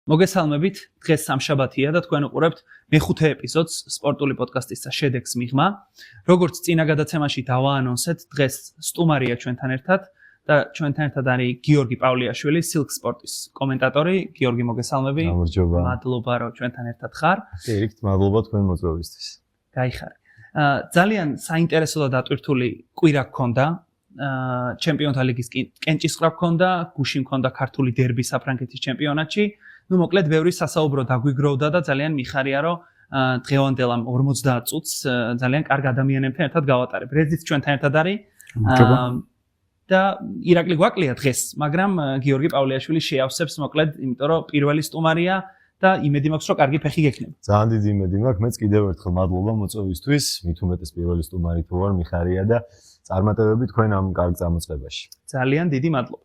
მოგესალმებით, დღეს სამშაბათია და თქვენ უყურებთ მეხუთე ეპიზოდს სპორტული პოდკასტისა შედეგს მიღმა. როგორც წინა გადაცემაში დავაანონსეთ, დღეს სტუმარია ჩვენთან ერთად და ჩვენთან ერთად არის გიორგი პავლიაშვილი, Silk Sport-ის კომენტატორი. გიორგი, მოგესალმები. გამარჯობა. მადლობა, რომ ჩვენთან ერთად ხარ. ერთით მადლობა თქვენ მოწვევისთვის. გაიხარე. ძალიან საინტერესო და დატვირთული კვირა გქონდა. ჩემპიონთა ლიგის კენჭისყრა გქონდა, გუში მქონდა ქართული დერბი საფრანგეთის ჩემპიონატში. მოკლედ ბევრი სასაუბრო დაგვიგროვდა და ძალიან მიხარია, რომ დღევანდელ ამ 50 წუთს ძალიან კარგ ადამიანებთან ერთად გავატარებ. რეზიც ჩვენთან ერთად არის. და ირაკლი გვაკლია დღეს, მაგრამ გიორგი პავლიაშვილი შეავსებს მოკლედ, იმიტომ რომ პირველი სტუმარია და იმედი მაქვს, რომ კარგი ფეხი გექნება. ძალიან დიდი იმედი მაქვს, მეც კიდევ ერთხელ მადლობა მოწვევისთვის, მით უმეტეს პირველი სტუმარი თუ ვარ, მიხარია და წარმატებები თქვენ ამ კარგ წამოწყებაში. ძალიან დიდი მადლობა.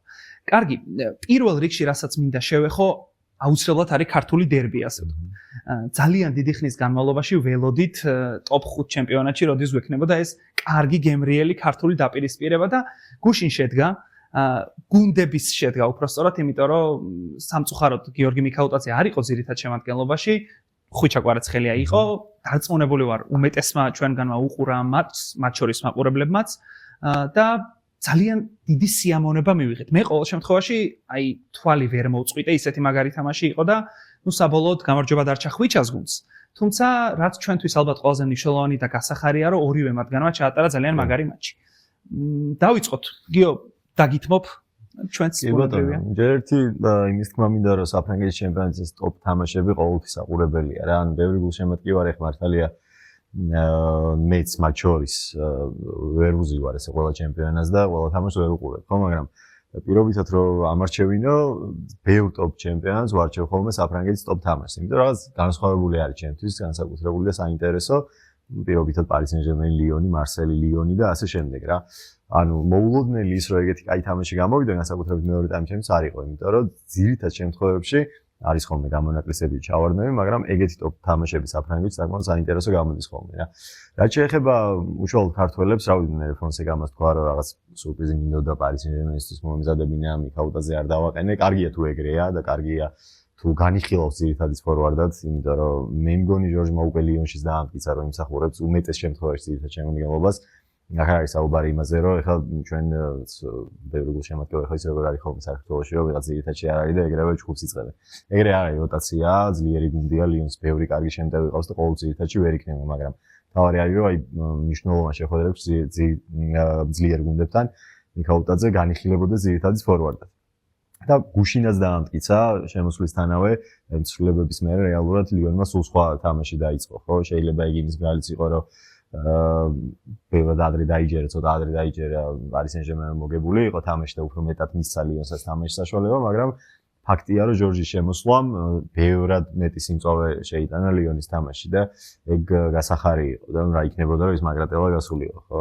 კარგი, პირველ რიგში რასაც მინდა შევეხო, აუცილებლად არის ქართული დერბი, ასე ვთქვი. ძალიან დიდი ხნის განმავლობაში ველოდით ტოპ 5 ჩემპიონატში, როდის გვექნებოდა ეს კარგი გემრიელი ქართული დაპირისპირება და გუშინ შედგა, გუნდების შედგა უпростоრად, იმიტომ რომ სამწუხაროდ გიორგი მიქაუტაძე არ იყო ძირითად შემადგენლობაში, ხვიჩა კვარაცხელია იყო, დარწმუნებული ვარ უმეტესმა ჩვენგანმა უყურა მატჩს, მათ შორის მაყურებლებმაც და ძალიან დიდი სიამოვნება მივიღეთ. მე ყოველ შემთხვევაში აი თვალი ვერ მოვწყვიტე, ისეთი მაგარი თამაში იყო და საბოლოოდ გამარჯვება დარჩა ხვიჩას გუნდს. თუმცა რაც ჩვენთვის ალბათ ყველაზე მნიშვნელოვანი და გასახარია, რომ ორივე მათგანმა ჩაატარა ძალიან მაგარი მატჩი. დავიწყოთ, გიო, დაგითმობ ჩვენც ბუნებრივია. ჯერ ერთი იმის თქმა მინდა, რომ საფრანგეთის ჩემპიონატის ტოპ თამაშები ყოველთვის აყურებელია რა. ანუ ბევრი გულშემატკივარი ხარ მართალია. მეც მათ შორის ვერ ვუზივარ ესე ყველა ჩემპიონატს და ყველა თამაშს ვერ უყურებ, ხო, მაგრამ პირობითად რომ ამარჩევინო, ბევრ ტოპ ჩემპიონატს ვარჩევ ხოლმე საფრანგეთის ტოპ თამაშს, იმიტომ რომ რაღაც განსხვავებული არის ჩემთვის, განსაკუთრებული და საინტერესო, პირობითად Paris Saint-Germain, Lyon, Marseille, Lyon და ასე შემდეგ რა. ანუ მოულოდნელი ის რომ ეგეთი კაი თამაში გამოვიდა, განსაკუთრებით მეორე ტაიმში არ იყო, იმიტომ რომ ძირითად შემთხვევებში არის ხოლმე გამონაკლისები ჩავარდნები, მაგრამ ეგეთი ტოპ თამაშები საფრანგეთში საკმაოდ საინტერესო გამოდის ხოლმე რა. რაც შეეხება უშუალოდ ქართველებს, რა ვიცი, Fonseca-მას თქვა რომ რაღაც სურპრიზი მინდოდა Paris Saint-Germain-ისთვის მომიზადებინა, მიქაუტაძე არ დავაყენე, კარგია თუ ეგრეა და კარგია თუ განიხილავს ძირითად ის ფორვარდად, იმიტომ რომ მე მგონი ჟორჟმა უკვე ლიონშიც დაამტკიცა რომ იმსახურებს უმეტეს შემთხვევაში ძირითად შემადგენლობას. ახლა არის საუბარი იმაზე, რომ ეხლა ჩვენ ბევრი გულშემატკივარი ხარ ის როგორ არის ხოლმე საქართველოში, რომ ვიღაც ძირითადში არ არის და ეგრევე ჯგუფს იწყებენ. ეგრე არ არის როტაცია, ძლიერი გუნდია, ლიონს ბევრი კარგი შემტევი ყავს და ყოველ ძირითადში ვერ იქნება, მაგრამ თავარი არის, რომ აი მნიშვნელოვან შეხვედრებში ძლიერ გუნდებთან მიქაუტაძე განიხილებოდა ძირითადის ფორვარდად. და გუშინაც დაამტკიცა შემოსვლისთანავე ცვლილებების მერე რეალურად ლიონმა სულ სხვა თამაში დაიწყო, ხო? შეიძლება იგი იმის ბრალიც იყო, რომ ბევრად ადრე დაიჯერა, ცოტა ადრე დაიჯერა Paris Saint-Germain მოგებული იყო თამაში და უფრო მეტად მისცა ლიონსაც თამაშის საშუალება, მაგრამ ფაქტია, რომ ჟორჟის შემოსვლამ ბევრად მეტი სიმწვავე შეიტანა ლიონის თამაში და ეგ გასახარი იყო და რა იქნებოდა, რომ ის მაგრატელა გასულიყო, ხო?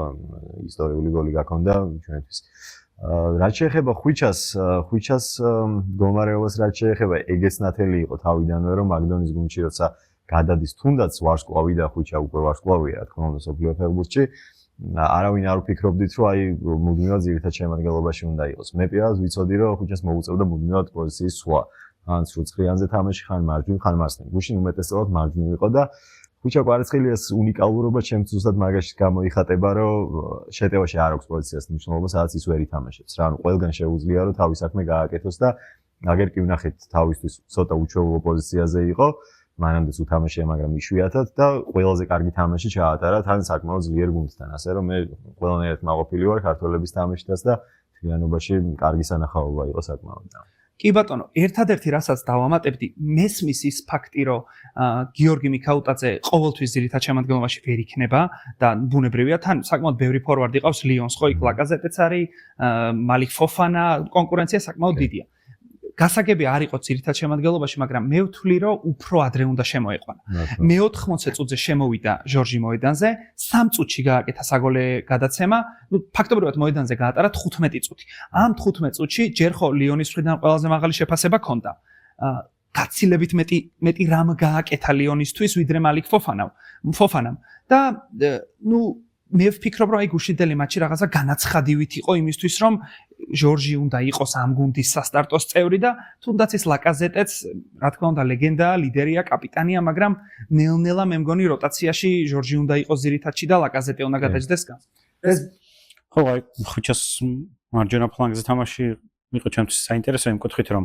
ისტორიული გოლი გაქონდა ჩვენთვის. რაც შეეხება ხვიჩას მდგომარეობას, რაც შეეხება ეგეც ნათელი იყო თავიდანვე, რომ მაგდონის გუნდში როცა გადადის თუნდაც ვარსკვლავი და ხვიჩა უკვე ვარსკვლავია, რა თქმა უნდა, სოფლიო ფეხბურთში. არავინ არ ვფიქრობდით, რომ აი მუდმივად ძირითად შემადგენლობაში უნდა იყოს. მე პირადად ვიცოდი, რომ ხვიჩას მოუწევდა მუდმივად პოზიციის სხვა. ან სრულწლიანზე თამაში ხან მარჯვნივ, ხან მარცხნივ. გუშინ უმეტესად მარჯვნივ იყო და ხვიჩა კვარაცხელიას უნიკალურობა ჩემს ზუსტად მაგაში გამოიხატება, რომ შეტევაში არ აქვს პოზიციას მნიშვნელობა, სადაც ის ვერ ითამაშებს. რა, ანუ ყველგან შეუძლია, რომ თავის საქმე გააკეთოს და აგერ კი ვნახეთ თავისთვის ცოტა უჩვეულო პოზიციაზე იყო. მანამდეც უთამაშია, მაგრამ იშვიათად და ყველაზე კარგი თამაში ჩაატარა თან საკმაოდ ძლიერ გუნდთან, ასე რომ მე ყველანაირად მაყოფილი ვარ ქართველების თამაშითაც და თლიანობაში კარგი სანახაობა იყო საკმაოდ. კი ბატონო, ერთადერთი რასაც დავამატებდი, მესმის ის ფაქტი, რომ გიორგი მიქაუტაძე ყოველთვის ძირითად შემადგენლობაში ვერ იქნება და ბუნებრივია, თან საკმაოდ ბევრი ფორვარდი ყავს ლიონს, ხო, იქ ლაკაზეტეც არის, მალიქ ფოფანა, კონკურენცია საკმაოდ დიდია. გასაგები არ იყო ძირითად შემადგენლობაში, მაგრამ მე ვთვლი, რომ უფრო ადრე უნდა შემოეყვანა. მე 80 წუთზე შემოვიდა ჟორჟი მოედანზე, 3 წუთში გააკეთა საგოლე გადაცემა, ფაქტობრივად მოედანზე გაატარა 15 წუთი. ამ 15 წუთში ჯერ ხო ლიონის მხრიდან ყველაზე მაღალი შეფასება ჰქონდა. გაცილებით მეტი რამ გააკეთა ლიონისთვის, ვიდრე მალიქ ფოფანამ. და მე ვფიქრობ, რომ აი გუშინდელი მატჩი რაღაცა განაცხადივით იყო იმისთვის, რომ ჟორჟი უნდა იყოს ამ გუნდის სასტარტოს წევრი და თუნდაც ის ლაკაზეტეც, რა თქმა უნდა, ლეგენდაა, ლიდერია, კაპიტანია, მაგრამ ნელ-ნელა მე მგონი როტაციაში ჟორჟი უნდა იყოს ძირითადში და ლაკაზეტე უნდა გადაჯდეს გან. ეს ხო, აი, ხუჩას მარჯვენა ფლანგზე თამაში იყო ჩემთვის საინტერესო იმ კუთხით, რომ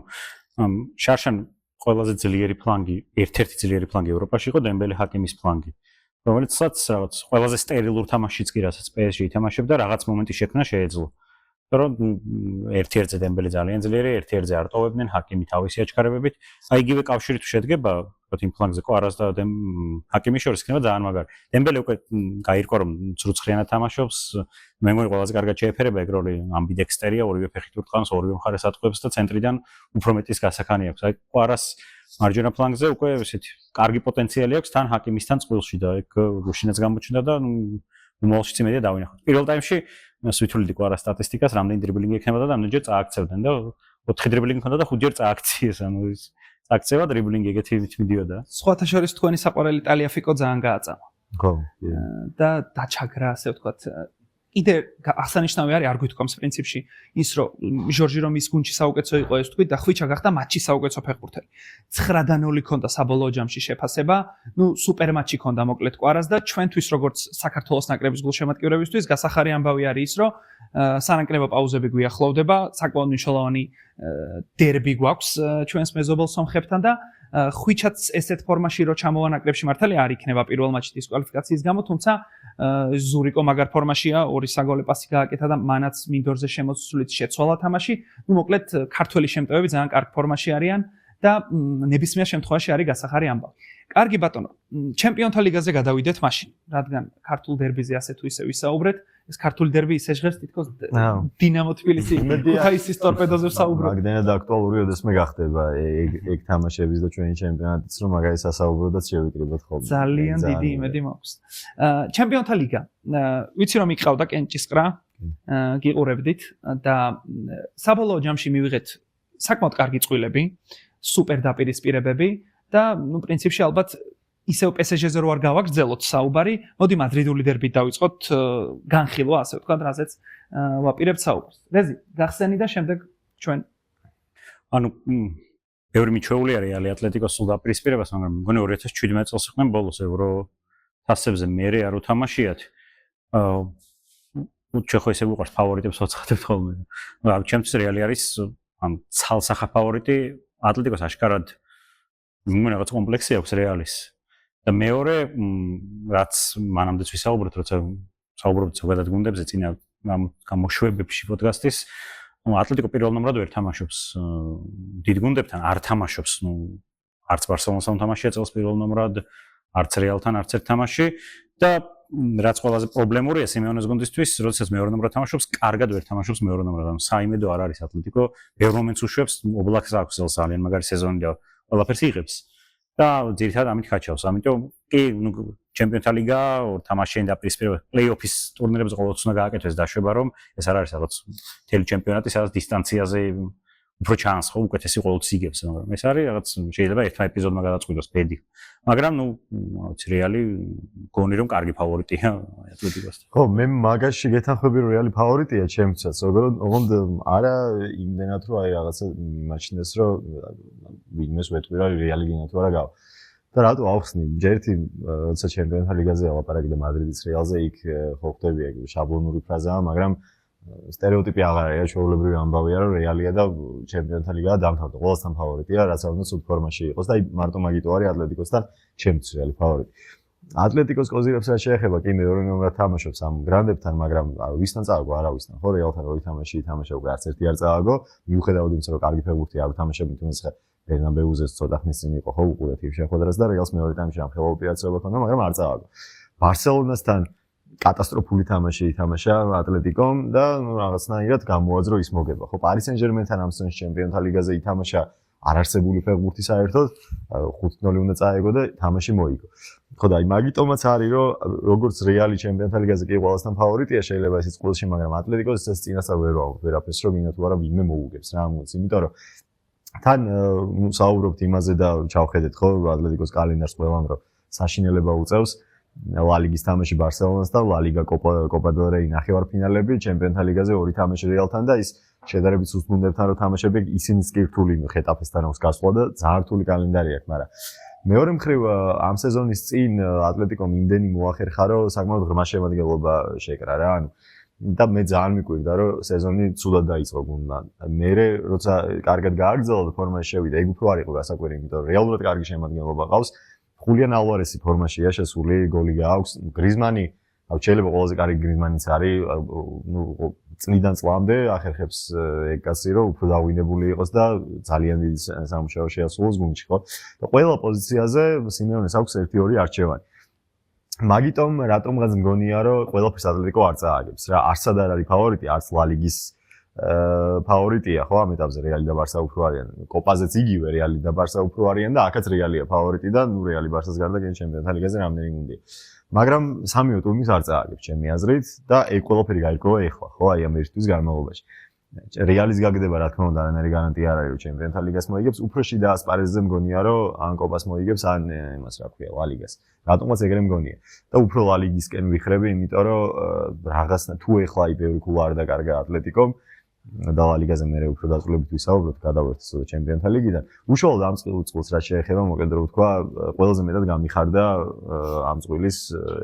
შარშან ყველაზე ძლიერი ფლანგი, ერთ-ერთი ძლიერი ფლანგი ევროპაში იყო დემბელე ჰაკიმის ფლანგი. რომელიცაც რაღაც ყველაზე სტერილურ თამაშიც კი რასაც PSG ითამაშებდა, რაღაც მომენტი შექმნა შეეძლო. რომ ერთ-ერთზე დემბელე ძალიან ძლიერი, ერთ-ერთზე არტოვებდნენ ჰაკიმი თავისი აჩქარებებით. აი იგივე კავშირი თუ შედგება, იმ ფლანგზე ყარას და ჰაკიმის შორის იქნება ძალიან მაგარი. დემბელე უკვე გაირკვა რომ ცრუცხრიანად თამაშობს, მე მგონი ყველაზე კარგად შეეფერება ეგ როლი, ამბიდექსტერია, ორივე ფეხით ურტყამს, ორივე მხარეს ატყუებს და ცენტრიდან უფრო მეტის გასახანი აქვს. აი ყარას მარჯვენა ფლანგზე უკვე ესეთი კარგი პოტენციალი აქვს თან ჰაკიმისთან წყვილში და ეგ გუშინაც გამოჩნდა და უმალშიც იმედია დავინახოთ. პირველ ტაიმში სვითვლით ყარა სტატისტიკას, რამდენი დრიბლინგი ექნებოდა და რამდენჯერ წააქცევდნენ და 4 დრიბლინგი ჰქონდა და 5ჯერ წააქციეს, ანუ ის წააქცევა დრიბლინგი ეგეთი მიდიოდა. სხვათა შორის თქვენი საყვარელი ტალიაფიკო ძალიან გააწამა. ხო. და დაჩაგრა, ასე ვთქვათ. კიდე აღსანიშნავი არის არ გვითქვამს პრინციპში ის რომ ჟორჟი რომ ის გუნდში საუკეთესო იყო ეს თქვი და ხვიჩა გახდა მატჩის საუკეთესო ფეხბურთელი. 9-0 ქონდა საბოლოო ჯამში შეფასება, სუპერ მატჩი ქონდა მოკლედ კვარას და ჩვენთვის როგორც საქართველოს ნაკრების გულშემატკივრებისთვის გასახარი ამბავი არის ის რომ სანაკრებო პაუზები გვიახლოვდება, საკმაოდ მნიშვნელოვანი დერბი გვაქვს ჩვენს მეზობელ სომხებთან და ხვიჩაც ესეთ ფორმაში რო ჩამოვა ნაკრებში მართალია არ იქნება პირველ მატჩში დისკვალიფიკაციის გამო, თუმცა ზურიკო მაგარ ფორმაშია, 2 საგოლე პასი გააკეთა და მანაც მინდორზე შემოსვლით შეცვალა თამაში. მოკლედ ქართველი შემტევები ძალიან კარგ ფორმაში არიან და ნებისმიერ შემთხვევაში არის გასახარი ამბავი. კარგი ბატონო, ჩემპიონთა ლიგაზე გადავიდეთ მაშინ, რადგან ქართულ დერბიზე ასე თუ ისე ვისაუბრეთ. ეს ქართული დერბი ისე ჟღერს თითქოს დინამო თბილისი ქუთაისის ტორპედოზე ვსაუბრობ. მაგდენად აქტუალური ოდესმე გახდება ეგ თამაშების და ჩვენი ჩემპიონატიც რომ მაგარი სასაუბროდაც შევიკრიბოთ ხოლმე. ძალიან დიდი იმედი მაქვს. ჩემპიონთა ლიგა. ვიცი რომ იყავდა კენჭისყრა, გიყურებდით და საბოლოო ჯამში მივიღეთ საკმაოდ კარგი წყვილები, სუპერ დაპირისპირებები და პრინციპში ალბათ ისევ PSG-ზე რო არ გავაგრძელოთ საუბარი, მოდი მადრიდული დერბით დავიწყოთ განხილვა, ასე ვთქვათ, რასაც ვაპირებთ საუბარს. რეზი, გახსენი და შემდეგ ჩვენ ანუ ბევრი მიჩვეული არის რეალი ატლეტიკოს სულ დაპირისპირებას, მაგრამ მგონი 2017 წელს იყვნენ ბოლოს ევრო თასებზე მერე არ უთამაშიათ. უჩეხო ესე ვიყავს ფავორიტებს ვაცხადებთ ხოლმე. მაგრამ ჩემთვის რეალი არის ამ ცალსახა ფავორიტი ატლეტიკოს აშკარად მგონი რაღაც კომპლექსი აქვს რეალის. და მეორე რაც მანამდეც ვისაუბრეთ, როცა საუბრობთ ზოგადად გუნდებზე წინა გამოშვებებში პოდკასტის, ატლეტიკო პირველ ნომრად ვერ თამაშობს დიდ გუნდებთან, არ თამაშობს, არც ბარსელონასთან თამაშია წელს პირველ ნომრად, არც რეალთან არც ერთ თამაში და რაც ყველაზე პრობლემურია სიმეონეს გუნდისთვის, როდესაც მეორე ნომრად თამაშობს, კარგად ვერ თამაშობს მეორე ნომრად. ანუ საიმედო არ არის ატლეტიკო, ბევრ მომენტს უშვებს, ობლაკს აქვს ძალიან მაგარი სეზონი და ყველაფერს იღებს. და ძირითადად ამით ხაჩავს. ამიტომ კი, ჩემპიონთა ლიგა თამაშიანი დაპირისპირება პლეი-ოფის ტურნირებზე ყოველთვის უნდა გააკეთოს დაშვება, რომ ეს არ არის რაღაც მთელი ჩემპიონატი, სადაც დისტანციაზე უფრო ჩანს, ხო, უკეთესი ყოველთვის იგებს, მაგრამ ეს არის რაღაც შეიძლება ერთმა ეპიზოდმა გადაწყვიტოს ბედი. მაგრამ ვიცი, რეალი გონი რომ კარგი ფავორიტია ატლეტიკოსთან. ხო, მე მაგაში გეთანხმები რომ რეალი ფავორიტია ჩემთვისაც, ოღონდ არა იმდენად რომ აი რაღაცა იმაჩნდეს რომ ვინმეს ვეტყვი რომ რეალი გინდა თუ არა გავა. და რატო ავხსნი, ჯერთი როცა ჩემპიონთა ლიგაზე ელაპარაკი და მადრიდის რეალზე იქ ხო ხდები ეგ შაბლონური ფრაზაა, მაგრამ სტერეოტიპი აღარ არის, ჩვეულებრივი ამბავია რომ რეალია და ჩემპიონთა ლიგაა დამთავრდა. ყველასთან ფავორიტია, რაც არ უნდა სულ ფორმაში იყოს და აი მარტო მაგიტო არის ატლეტიკოსთან ჩემთვის რეალი ფავორიტი. ატლეტიკოს კოზირებს რა შეეხება, კი მეორე ნომრად თამაშობს ამ გრანდებთან, მაგრამ ვისთან წააგო, არავისთან. ხო, რეალთან ორი თამაში ითამაშა უკვე არც ერთი არ წააგო, მიუხედავად იმისა, რომ კარგი ფეხბურთი არ უთამაშებენ, თუმცა ხა ბერნაბეუზეს ცოტა ხნის წინ იყო ხო უყურეთ იმ შეხვედრას და რეალს მეორე ტაიმში ამ ხელაო ოპერაციობა ქონდა, მაგრამ არ წააგო. ბარსელონასთან კატასტროფული თამაში ითამაშა ატლეტიკომ და რაღაცნაირად გამოაძრო ის მოგება. ხო, პარი სენ-ჟერმენთან ამ სეზონში ჩემპიონთა ლიგაზე ითამაშა არარსებული ფეხბურთი საერთოდ 5-0 უნდა წაეგო და თამაში მოიგო. ხო და აი მაგიტომაც არის რომ როგორც რეალი ჩემპიონთა ლიგაზე კი ყველასთან ფავორიტია შეიძლება ისიც ყოლში, მაგრამ ატლეტიკოს ეს წინასწარ ვერ ვაუბრობ ვერაფერს რომ ვინა თუ არა ვინმე მოუგებს რა ამოც, იმიტომ რომ თან საუბრობთ იმაზე და ჩავხედეთ ხო ატლეტიკოს კალენდარს ყველამ რომ საშინელება უწევს ლა ლიგის თამაში ბარსელონას და ლა ლიგა კოპა დელ რეი ნახევარფინალები, ჩემპიონთა ლიგაზე ორი თამაში რეალთან და ის შედარებით სუსტ გუნდებთან რო თამაშები, ისინიც კი რთული ხეტაფესთან აქვს გასვლა და ძალიან რთული კალენდარი აქვს, მაგრამ მეორე მხრივ ამ სეზონის წინ ატლეტიკომ იმდენი მოახერხა, რომ საკმაოდ ღრმა შემადგენლობა შეკრა რა, ანუ და მე ძალიან მიკვირდა, რომ სეზონი ცუდად დაიწყო გუნდმა. მერე როცა კარგად გააგრძელა და ფორმაში შევიდა, ეგ უფრო არ იყო გასაკვირი, იმიტომ რომ რეალურად კარგი შემადგენლობა ყავს. ხულიან ალვარესი ფორმაშია შესული, გოლი გააქვს. გრიზმანი, შეიძლება ყველაზე კარგი გრიზმანიც არის, წლიდან წლამდე ახერხებს ეგ კაცი, რომ უფრო დავინებული იყოს და ძალიან დიდი სამუშაო შეასრულოს გუნდში, ხო? და ყველა პოზიციაზე სიმეონეს აქვს 1-2 არჩევანი. მაგიტომ რატომღაც მგონია, რომ ყველაფერს ატლეტიკო არ წააგებს რა, არცად არ არის ფავორიტი, არც ლა ლიგის ფავორიტია, ხო, ამ ეტაპზე რეალი და ბარსა უფრო არიან. კოპაზეც იგივე რეალი და ბარსა უფრო არიან და აქაც რეალია ფავორიტი და ნუ რეალი ბარსას გარდა გენ ჩემპიონთა ლიგაზე რამდენი გუნდია. მაგრამ სამივე ტურნირს არ წააგებს ჩემი აზრით და ეგ ყველაფერი გაიგოა ეხლა, ხო, აი ამ ერთ თვის განმავლობაში. რეალის გაგდება რა თქმა უნდა, არანაირი გარანტია არ არის, რომ ჩემპიონთა ლიგას მოიგებს, უფრო შიდა ასპარეზზე მგონია, რომ ან კოპას მოიგებს, ან იმას რა ქვია, ლა ლიგას. რატომაც ეგრე მგონია. და უფრო ლა ლიგისკენ ვიხრები, იმიტომ რომ რაღაცა თუ ეხლა აი ბევრი ქულა არ დაკარგა ატლეტიკომ და ლა ლიგაზე მე უფრო დაწვრილებით ვისაუბროთ, გადავერთოთ ჩემპიონთა ლიგიდან. უშუალოდ ამ წელს რაც შეეხება, მოკედ რო ვთქვა, ყველაზე მეტად გამიხარდა ამ წლის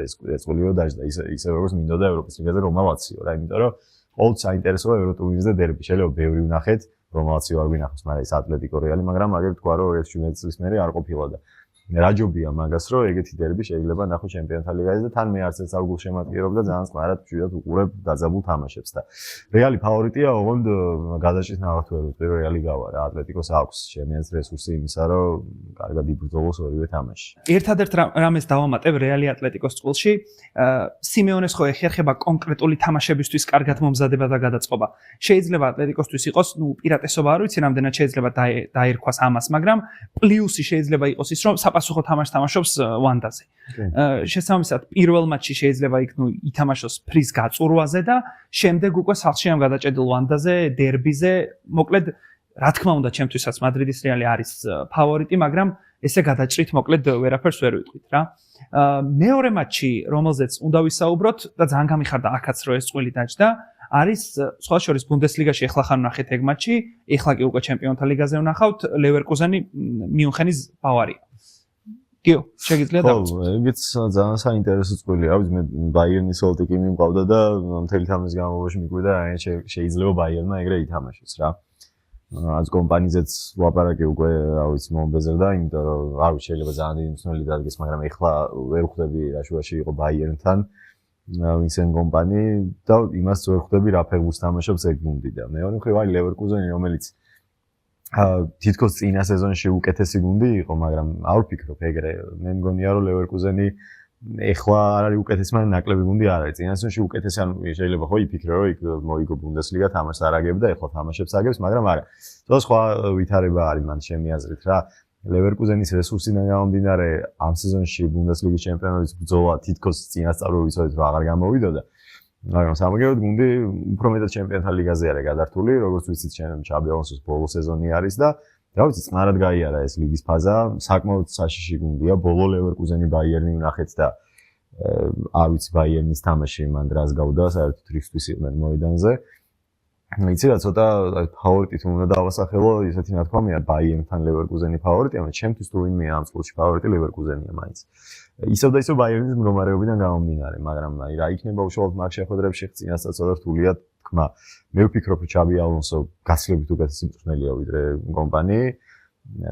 ეს წელი რო დაждდა ისე როგორც მინდოდა ევროპის ლიგაზე რომა ლაციო რა, იმიტომ რომ ყოველთვის საინტერესოა ევროტურნირზე დერბი. შეიძლება ბევრი ვნახეთ, რომ ლაციო არ ვინახავს, მაგრამ ეს ატლეტიკო რეალი, მაგრამ აგერ თქვა, რომ 2017 წლის მერე არ ყოფილა და რაჯობია მაგას, რომ ეგეთი დერბი შეიძლება ნახო ჩემპიონთა ლიგაზე და თან მე არც ერთ საგულს შემატკივრობ და ძალიან წყარად ვშვიდად უყურებ დაძაბულ თამაშებს და რეალი ფავორიტია, ოღონდ გადაჭრის ნახავთ ვერ ვიტყვი, რომ რეალი გავა რა, ატლეტიკოს აქვს შემიძლ რესურსი იმისა, რომ კარგად იბრძოლოს ორივე თამაში. ერთადერთ რამეს დავამატებ რეალი ატლეტიკოს წყვილში, სიმეონეს ხო ეხერხება კონკრეტული თამაშებისთვის კარგად მომზადება და გადაწყობა. შეიძლება ატლეტიკოსთვის იყოს, ნუ პირატესობა არ ვიცი, რამდენად შეიძლება დაერქვას ამას, მაგრამ პლუსი შეიძლება იყოს ის, რომ საპასუხო თამაშს თამაშობს ვანდაზე. შესაბამისად, პირველ მატჩში შეიძლება იქ ნუ ითამაშოს ფრის გაწურვაზე და შემდეგ უკვე სახლში ამ გადაჭედილ ვანდაზე, დერბიზე, მოკლედ, რა თქმა უნდა, ჩემთვისაც მადრიდის რეალი არის ფავორიტი, მაგრამ ესე გადაჭრით, მოკლედ, ვერაფერს ვერ ვიტყვით რა. მეორე მატჩი, რომელზეც უნდა ვისაუბროთ და ძალიან გამიხარდა აქაც რომ ეს წვილი დაჯდა, არის სხვა შორის ბუნდესლიგაში ეხლა ხან ვნახეთ ეგ მატჩი, ეხლა კი უკვე ჩემპიონთა ლიგაზე ვნახავთ ლევერკუზენი მიუნხენის ბავარია. გიო, შეგიძლია დავიწყოთ. ხო, ეგეც ძალიან საინტერესო წვილი არის. მე ბაიერნის ოლტიკი მიმყავდა და მთელი თამაშის განმავლობაში მიკვირდა, აი შეიძლება ბაიერნა ეგრე ითამაშოს რა. आज კომპანიზეც ლაპარაკი უკვე, რა ვიცი, მომბეზრდა, იმიტომ რომ არ ვიცი, შეიძლება ძალიან დიდი მსვლელი დადგეს, მაგრამ ეხლა ვერ ხვდები რა შუაში იყო ბაიერნთან, ვინსენ კომპანი და იმას ვერ ხვდები რა ფეხბურთს თამაშობს ეგ გუნდი და მეორე მხრივ არის ლევერკუზენი, რომელიც თითქოს წინა სეზონში უკეთესი გუნდი იყო, მაგრამ არ ვფიქრობ ეგრე. მე მგონია რომ ლევერკუზენი ეხლა არ არის უკეთესი, მაგრამ ნაკლები გუნდი არ არის. წინა სეზონში უკეთესი, ანუ შეიძლება ხო იფიქრე, რომ იქ მოიგო ბუნდესლიგა, თამაშს არ აგებდა, ეხლა თამაშებს აგებს, მაგრამ არა. სხვა ვითარება არის მან ჩემი აზრით რა. ლევერკუზენის რესურსიდან გამომდინარე, ამ სეზონში ბუნდესლიგის ჩემპიონობის ბრძოლა თითქოს წინასწარული ვიცოდეთ რომ აღარ გამოვიდოდა. მაგრამ სამაგეროდ გუნდი უფრო მეტად ჩემპიონთა ლიგაზე არის გადართული, როგორც ვიცით, ჩაბი ალონსოს ბოლო სეზონი არის და რა ვიცი, წყნარად გაიარა ეს ლიგის ფაზა, საკმაოდ საშიში გუნდია, ბოლო ლევერკუზენი ბაიერნი ვნახეთ და არ ვიცი ბაიერნის თამაში მან დრას გავდა, საერთოდ რისთვის იყვნენ მოედანზე. იცი რა, ცოტა ფავორიტით უნდა დავასახელო, ისეთი ნათქვამია ბაიერნთან ლევერკუზენი ფავორიტია, მაგრამ ჩემთვის თუ ვინმე ამ წუთში ფავორიტი ლევერკუზენია მაინც. ისევ და ისევ ბაიერნის მდგომარეობიდან გამომდინარე, მაგრამ აი რა იქნება უშუალოდ მაგ შეხვედრებში წინასწარ ცოტა რთულია თქმა. მე ვფიქრობ, რომ ჩაბი ალონსო გაცილებით უკეთესი მწვრთნელია ვიდრე კომპანი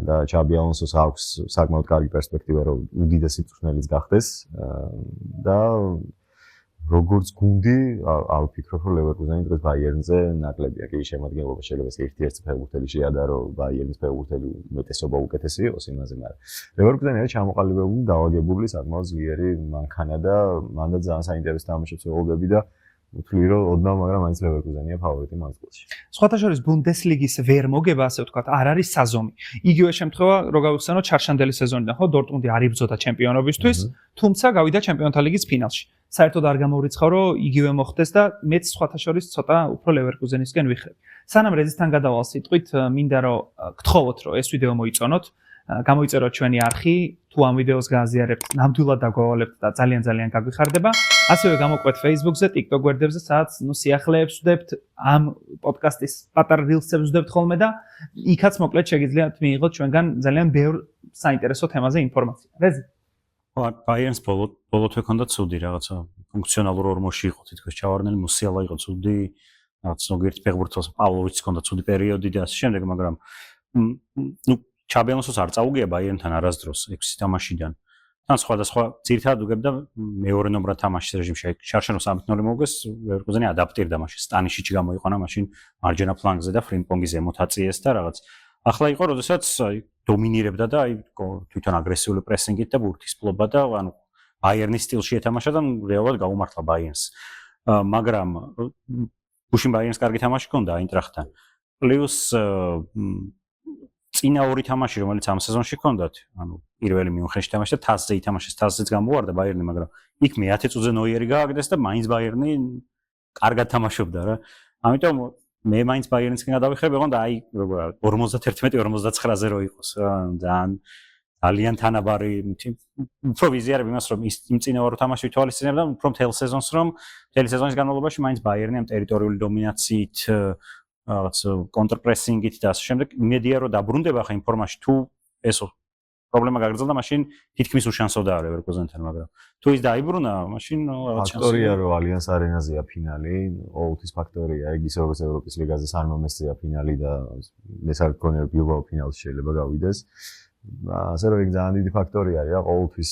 და ჩაბი ალონსოს აქვს საკმაოდ კარგი პერსპექტივა, რომ უდიდესი მწვრთნელიც გახდეს და როგორც გუნდი, არ ვფიქრობ, რომ ლევერკუზენი დღეს ბაიერნზე ნაკლებია. კი შემადგენლობა შეიძლება ერთ-ერთი ფეხბურთელი შეადარო, ბაიერნის ფეხბურთელი უმეტესობა უკეთესი იყოს იმაზე, მაგრამ ლევერკუზენი არის ჩამოყალიბებული, დაავადებული, საკმაოდ ძლიერი მანქანა და მანდა ძალიან საინტერესო თამაშებს ველოდები და ვთვლი, რომ ოდნავ, მაგრამ მაინც ლევერკუზენია ფავორიტი ამ წელს. სხვათა შორის ბუნდესლიგის ვერ მოგება, ასე ვთქვათ, არ არის საზომი. იგივე შემთხვევა, რო გავიხსენოთ ჩარშანდელი სეზონიდან, ხო, დორტმუნდი არ იბრძოდა ჩემპიონობისთვის, თუმცა გავიდა ჩემპიონთა ლიგის ფინალში. საერთოდ არ გამოვრიცხავ, რომ იგივე მოხდეს და მეც სხვათა შორის ცოტა უფრო ლევერკუზენისკენ ვიხრები. სანამ რეზისთან გადავალ სიტყვით, მინდა რომ გთხოვოთ, რომ ეს ვიდეო მოიწონოთ, გამოიწეროთ ჩვენი არხი, თუ ამ ვიდეოს გააზიარებთ, ნამდვილად დაგვავალებთ და ძალიან გაგვიხარდება. ასევე გამოყვეთ Facebook-ზე, TikTok გვერდებზე, სადაც სიახლეებს ვდებთ, ამ პოდკასტის პატარა rilsებს ვდებთ ხოლმე და იქაც მოკლედ შეგიძლიათ მიიღოთ ჩვენგან ძალიან ბევრ საინტერესო თემაზე ინფორმაცია. რეზი? Bayern's ბოლო თვე ქონდა ცუდი რაღაცა ფუნქციონალურ ორმოში იყო თითქოს ჩავარდნილი მუსიალა იყო ცუდი რაღაც ზოგიერთ ფეხბურთელს პავლოვიჩს ქონდა ცუდი პერიოდი და ასე შემდეგ მაგრამ ჩაბელონსოს არ წაუგია Bayern-თან არასდროს 6 თამაშიდან თან სხვადასხვა ძირითადად უგებდა მეორე ნომრად თამაშის რეჟიმში შარშენოს 3-0 მოუგეს ლევერკუზენი ადაპტირდა მაშინ სტანიშიჩი გამოიყვანა მაშინ მარჯვენა ფლანგზე და ფრიმპონგის ზემოთ აწიეს და რაღაც ახლა იყო როდესაც დომინირებდა და თვითონ აგრესიული პრესინგით და ბურთისფლობა და ანუ Bayern-ის სტილში ეთამაშა და რეალურად გაუმართლა Bayern-ს. მაგრამ გუშინ Bayern-ს კარგი თამაში ჰქონდა აინტრახტთან. პლუს წინა ორი თამაში რომელიც ამ სეზონში ჰქონდათ, ანუ პირველი მიუნხენში თამაში და თასზე ითამაშეს, თასზეც გამოვარდა Bayern-ი, მაგრამ იქ მე-10 წუთზე ნოიერი გააგდეს და მაინც Bayern-ი კარგად თამაშობდა რა. ამიტომ მე მაინც Bayern-ისკენ გადავიხები, ოღონდ აი როგორ არის 51-59-ზე რო იყოს რა, ძალიან თანაბარი უფრო ვიზიარებ იმას რომ იმ წინა ორი თამაში ვითვალისწინებდა უფრო მთელ სეზონს რომ მთელი სეზონის განმავლობაში მაინც Bayern-ი ამ ტერიტორიული დომინაციით რაღაც კონტრპრესინგით და ასე შემდეგ იმედია რომ დაბრუნდება ხა იმ ფორმაში თუ ესო პრობლემა გაგრძელდა მაშინ თითქმის უშანსოდა ლევერკუზენთან მაგრამ თუ ის დაიბრუნა მაშინ რაღაც ფაქტორია რომ ალიანს არენაზეა ფინალი ყოველთვის ფაქტორია ეგ ისე როგორც ევროპის ლიგაზე სანმომესწია ფინალი და ეს არ გქონია რომ ბილბაო ფინალში შეიძლება გავიდეს ასე რომ ეგ ძალიან დიდი ფაქტორი არის რა ყოველთვის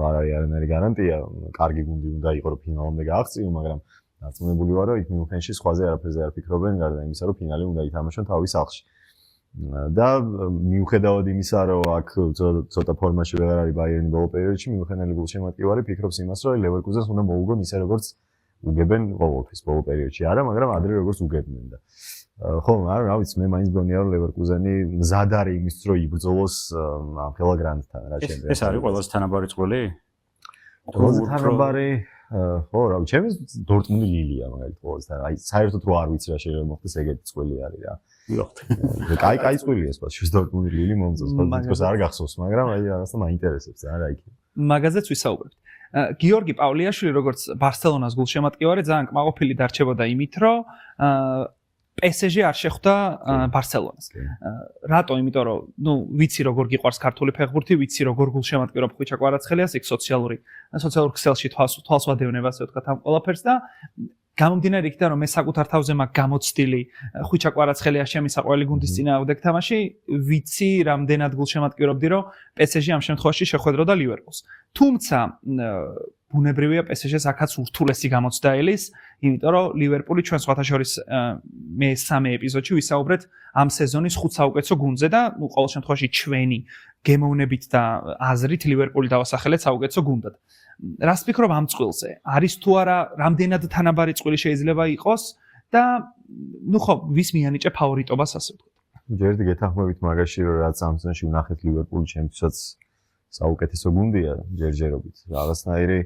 არ არის არანაირი გარანტია კარგი გუნდი უნდა იყოს რომ ფინალამდე გააღწიო მაგრამ დარწმუნებული ვარ რომ იქ მიუნხენში სხვაზე არაფერზე არ ფიქრობენ გარდა იმისა რომ ფინალი უნდა ითამაშონ თავის სახლში და მიუხედავად იმისა რომ აქ ცოტა ფორმაში ვეღარ არის Bayern-ი ბოლო პერიოდში მიუხედავად გულშემატკივარი ფიქრობს იმას რომ Leverkusen-ს უნდა მოუგონ ისე როგორც უგებენ ყოველთვის ბოლო პერიოდში არა მაგრამ ადრე როგორც უგებდნენ და ხო რა ვიცი მე მაინც გონია რომ Leverkusen-ი მზად არის იმის რომ იბრძოლოს ამ ხელა გრანდთან რა ჩემს ეს არის ყველაზე თანაბარი წვლილი ყველაზე თანაბარი ხო რა ჩემს დორტმუნდი ლილია მაგალითად ყველაზე აი საერთოდ რო არ ვიცი რა შეიძლება მოხდეს ეგეთი წვლილი არის რა კაი წვლილია ეს პასუხს დორტმუნდი ლილი მომწონს თვითონ არ გახსოვს მაგრამ აი რაღაცა მაინტერესებს რა იქ მაგაზეც ვისაუბრებთ გიორგი პავლიაშვილი როგორც ბარსელონას გულშემატკივარი ძალიან კმაყოფილი დარჩებოდა იმით რომ PSG არ შეხვდა ბარსელონას. რატო? იმიტომ რომ, ვიცი როგორ გიყვარს ქართული ფეხბურთი, ვიცი როგორ გულშემატკივრობ ხვიჩა კვარაცხელიას, იქ სოციალურ ქსელში თვალს ვადევნებ ასე ვთქვათ ამ ყველაფერს და გამომდინარე იქიდან რომ მე საკუთარ თავზე მაქვს გამოცდილი ხვიჩა კვარაცხელია ჩემი საყვარელი გუნდის წინააღმდეგ თამაში, ვიცი რამდენად გულშემატკივრობდი რომ PSG ამ შემთხვევაში შეხვედროდა ლივერპულს. თუმცა ბუნებრივია PSG-ს აქაც ურთულესი გამოცდა ელის, იმიტომ რომ ლივერპული ჩვენ სხვათა შორის მე 3 ეპიზოდში ვისაუბრეთ ამ სეზონის 5 საუკეთესო გუნდზე და ყოველ შემთხვევაში ჩვენი გემოვნებით და აზრით ლივერპული დავასახელეთ საუკეთესო გუნდად. რას ფიქრობ ამ წყვილზე? არის თუ არა რამდენად თანაბარი წყვილი შეიძლება იყოს და ხო ვის მიანიჭე ფავორიტობას ასე ვთქვათ. ჯერდი გეთანხმებით მაგაში რომ რაც ამ სეზონში ვნახეთ ლივერპული ჩემთვისაც საუკეთესო გუნდია ჯერჯერობით. რაღაცნაირი